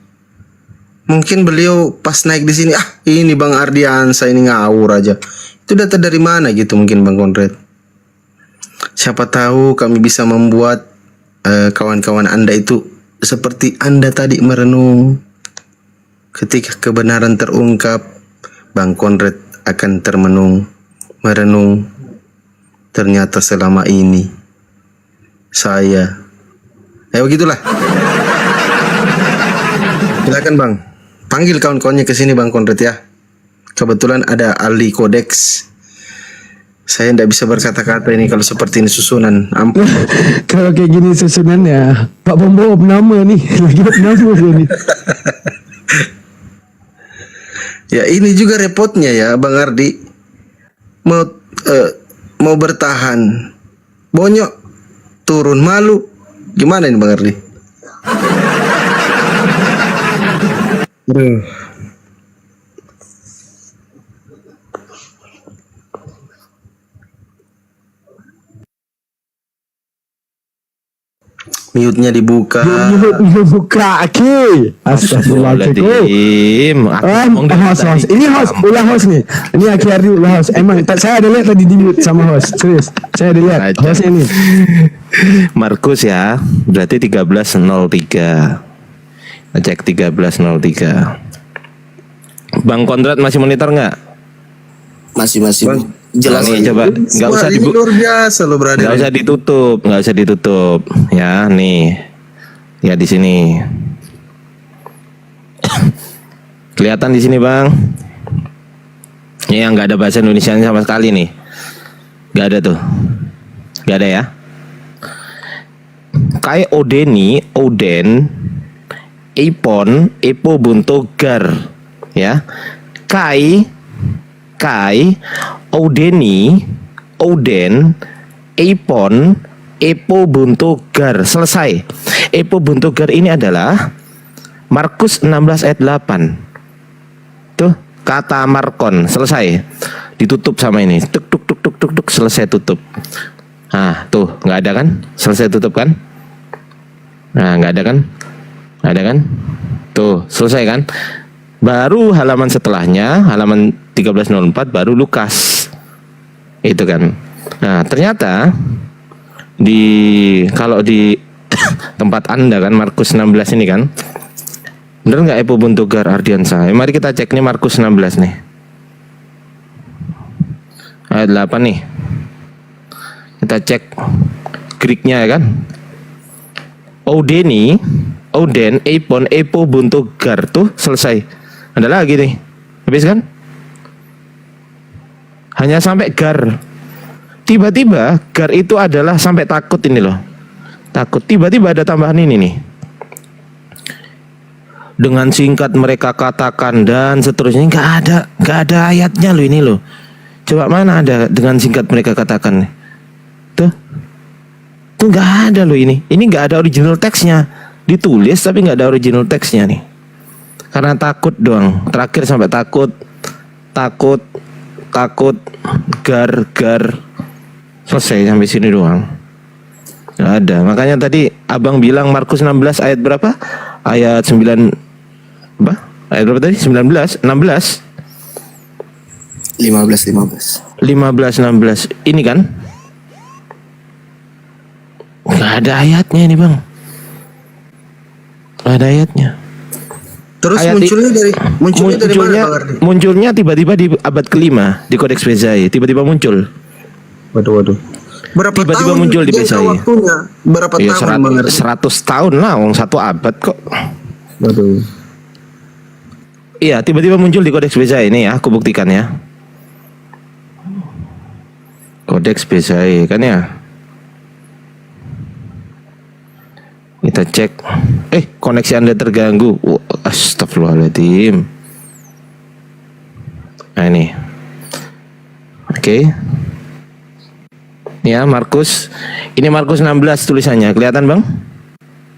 Mungkin beliau pas naik di sini, ini Bang Ardiansa ini ngawur aja. Itu data dari mana gitu mungkin Bang Konrad. Siapa tahu kami bisa membuat kawan-kawan Anda itu seperti Anda tadi merenung. Ketika kebenaran terungkap, Bang Konrad akan merenung. Ternyata selama ini saya, begitulah. Silakan Bang, panggil kawan-kawannya ke sini Bang Konrad ya. Kebetulan ada ahli kodeks. Saya tidak bisa berkata-kata ini kalau seperti ini susunan. Ampun. Kalau kayak gini susunan ya, Pak Pembawa nama nih, lagi nama dia nih. Ya ini juga repotnya ya Bang Ardi. Mau bertahan bonyok, turun malu. Gimana ini Bang Ardi? Aduh. Mute-nya dibuka. Buka, oke. Astagfirullahaladzim. Host. Ini host, ulah host nih. Ini akhirnya ulah host. Emang saya ada lihat tadi di mute sama host. Serius, saya ada lihat hostnya ini. Markus ya, berarti 1303. Cek 1303. Bang Kondrat masih monitor nggak? Masih jelas nih, coba nggak usah ini luar biasa loh berarti. nggak usah ditutup ya, nih ya, di sini kelihatan di sini Bang. Ini yang nggak ada bahasa Indonesia sama sekali nih, nggak ada tuh, nggak ada ya. Kai odeni, oden, ipon, epo bunto gar ya. Kai odeni, oden, ipon, epo bunto gar. Selesai. Epo bunto gar ini adalah Markus 16 ayat 8. Tuh kata markon, selesai. Ditutup sama ini, tuk tuk tuk tuk tuk tuk, selesai tutup. Nah tuh nggak ada kan, selesai tutup kan. Nah nggak ada kan, nggak ada kan, tuh selesai kan. Baru halaman setelahnya, halaman 1304 baru Lukas. Itu kan. Nah, ternyata kalau di tempat Anda kan Markus 16 ini kan. Bener nggak Epo Buntugar Ardiansa? Mari kita cek nih Markus 16 nih. Ayat 8 nih. Kita cek Greeknya ya kan. Odeni, Oden, Epon, Epo Buntugar tuh selesai. Ada lagi nih, habis kan? Hanya sampai gar. Tiba-tiba gar itu adalah sampai takut ini loh. Takut. Tiba-tiba ada tambahan ini nih. Dengan singkat mereka katakan dan seterusnya. Nggak ada ayatnya loh ini loh. Coba mana ada dengan singkat mereka katakan? Tuh nggak ada loh ini. Ini nggak ada original teksnya. Ditulis tapi nggak ada original teksnya nih. Karena takut doang. Terakhir sampai takut, gar. Selesai sampai sini doang. Nggak ada. Makanya tadi abang bilang Markus 16 ayat berapa? Ayat 9 apa? Ayat berapa tadi? 19, 16. 15. 16. Ini kan? Nggak ada ayatnya ini bang. Nggak ada ayatnya. Terus Ayat munculnya dari mana Bang Ardi? Munculnya tiba-tiba di abad ke-5 di Kodeks Bezai, tiba-tiba muncul. Waduh. Berapa Tiba-tiba tahun muncul di jangka Bezai. waktunya? Berapa Ya, tahun Bang Ardi? 100 tahun lah, satu abad kok. Waduh. Iya, tiba-tiba muncul di Kodeks Bezai ini ya, aku buktikan ya. Kodeks Bezai kan ya. Kita cek. Koneksi Anda terganggu. Astagfirullahaladzim. Nah ini. Oke. Ya Markus. Ini Markus 16 tulisannya. Kelihatan bang?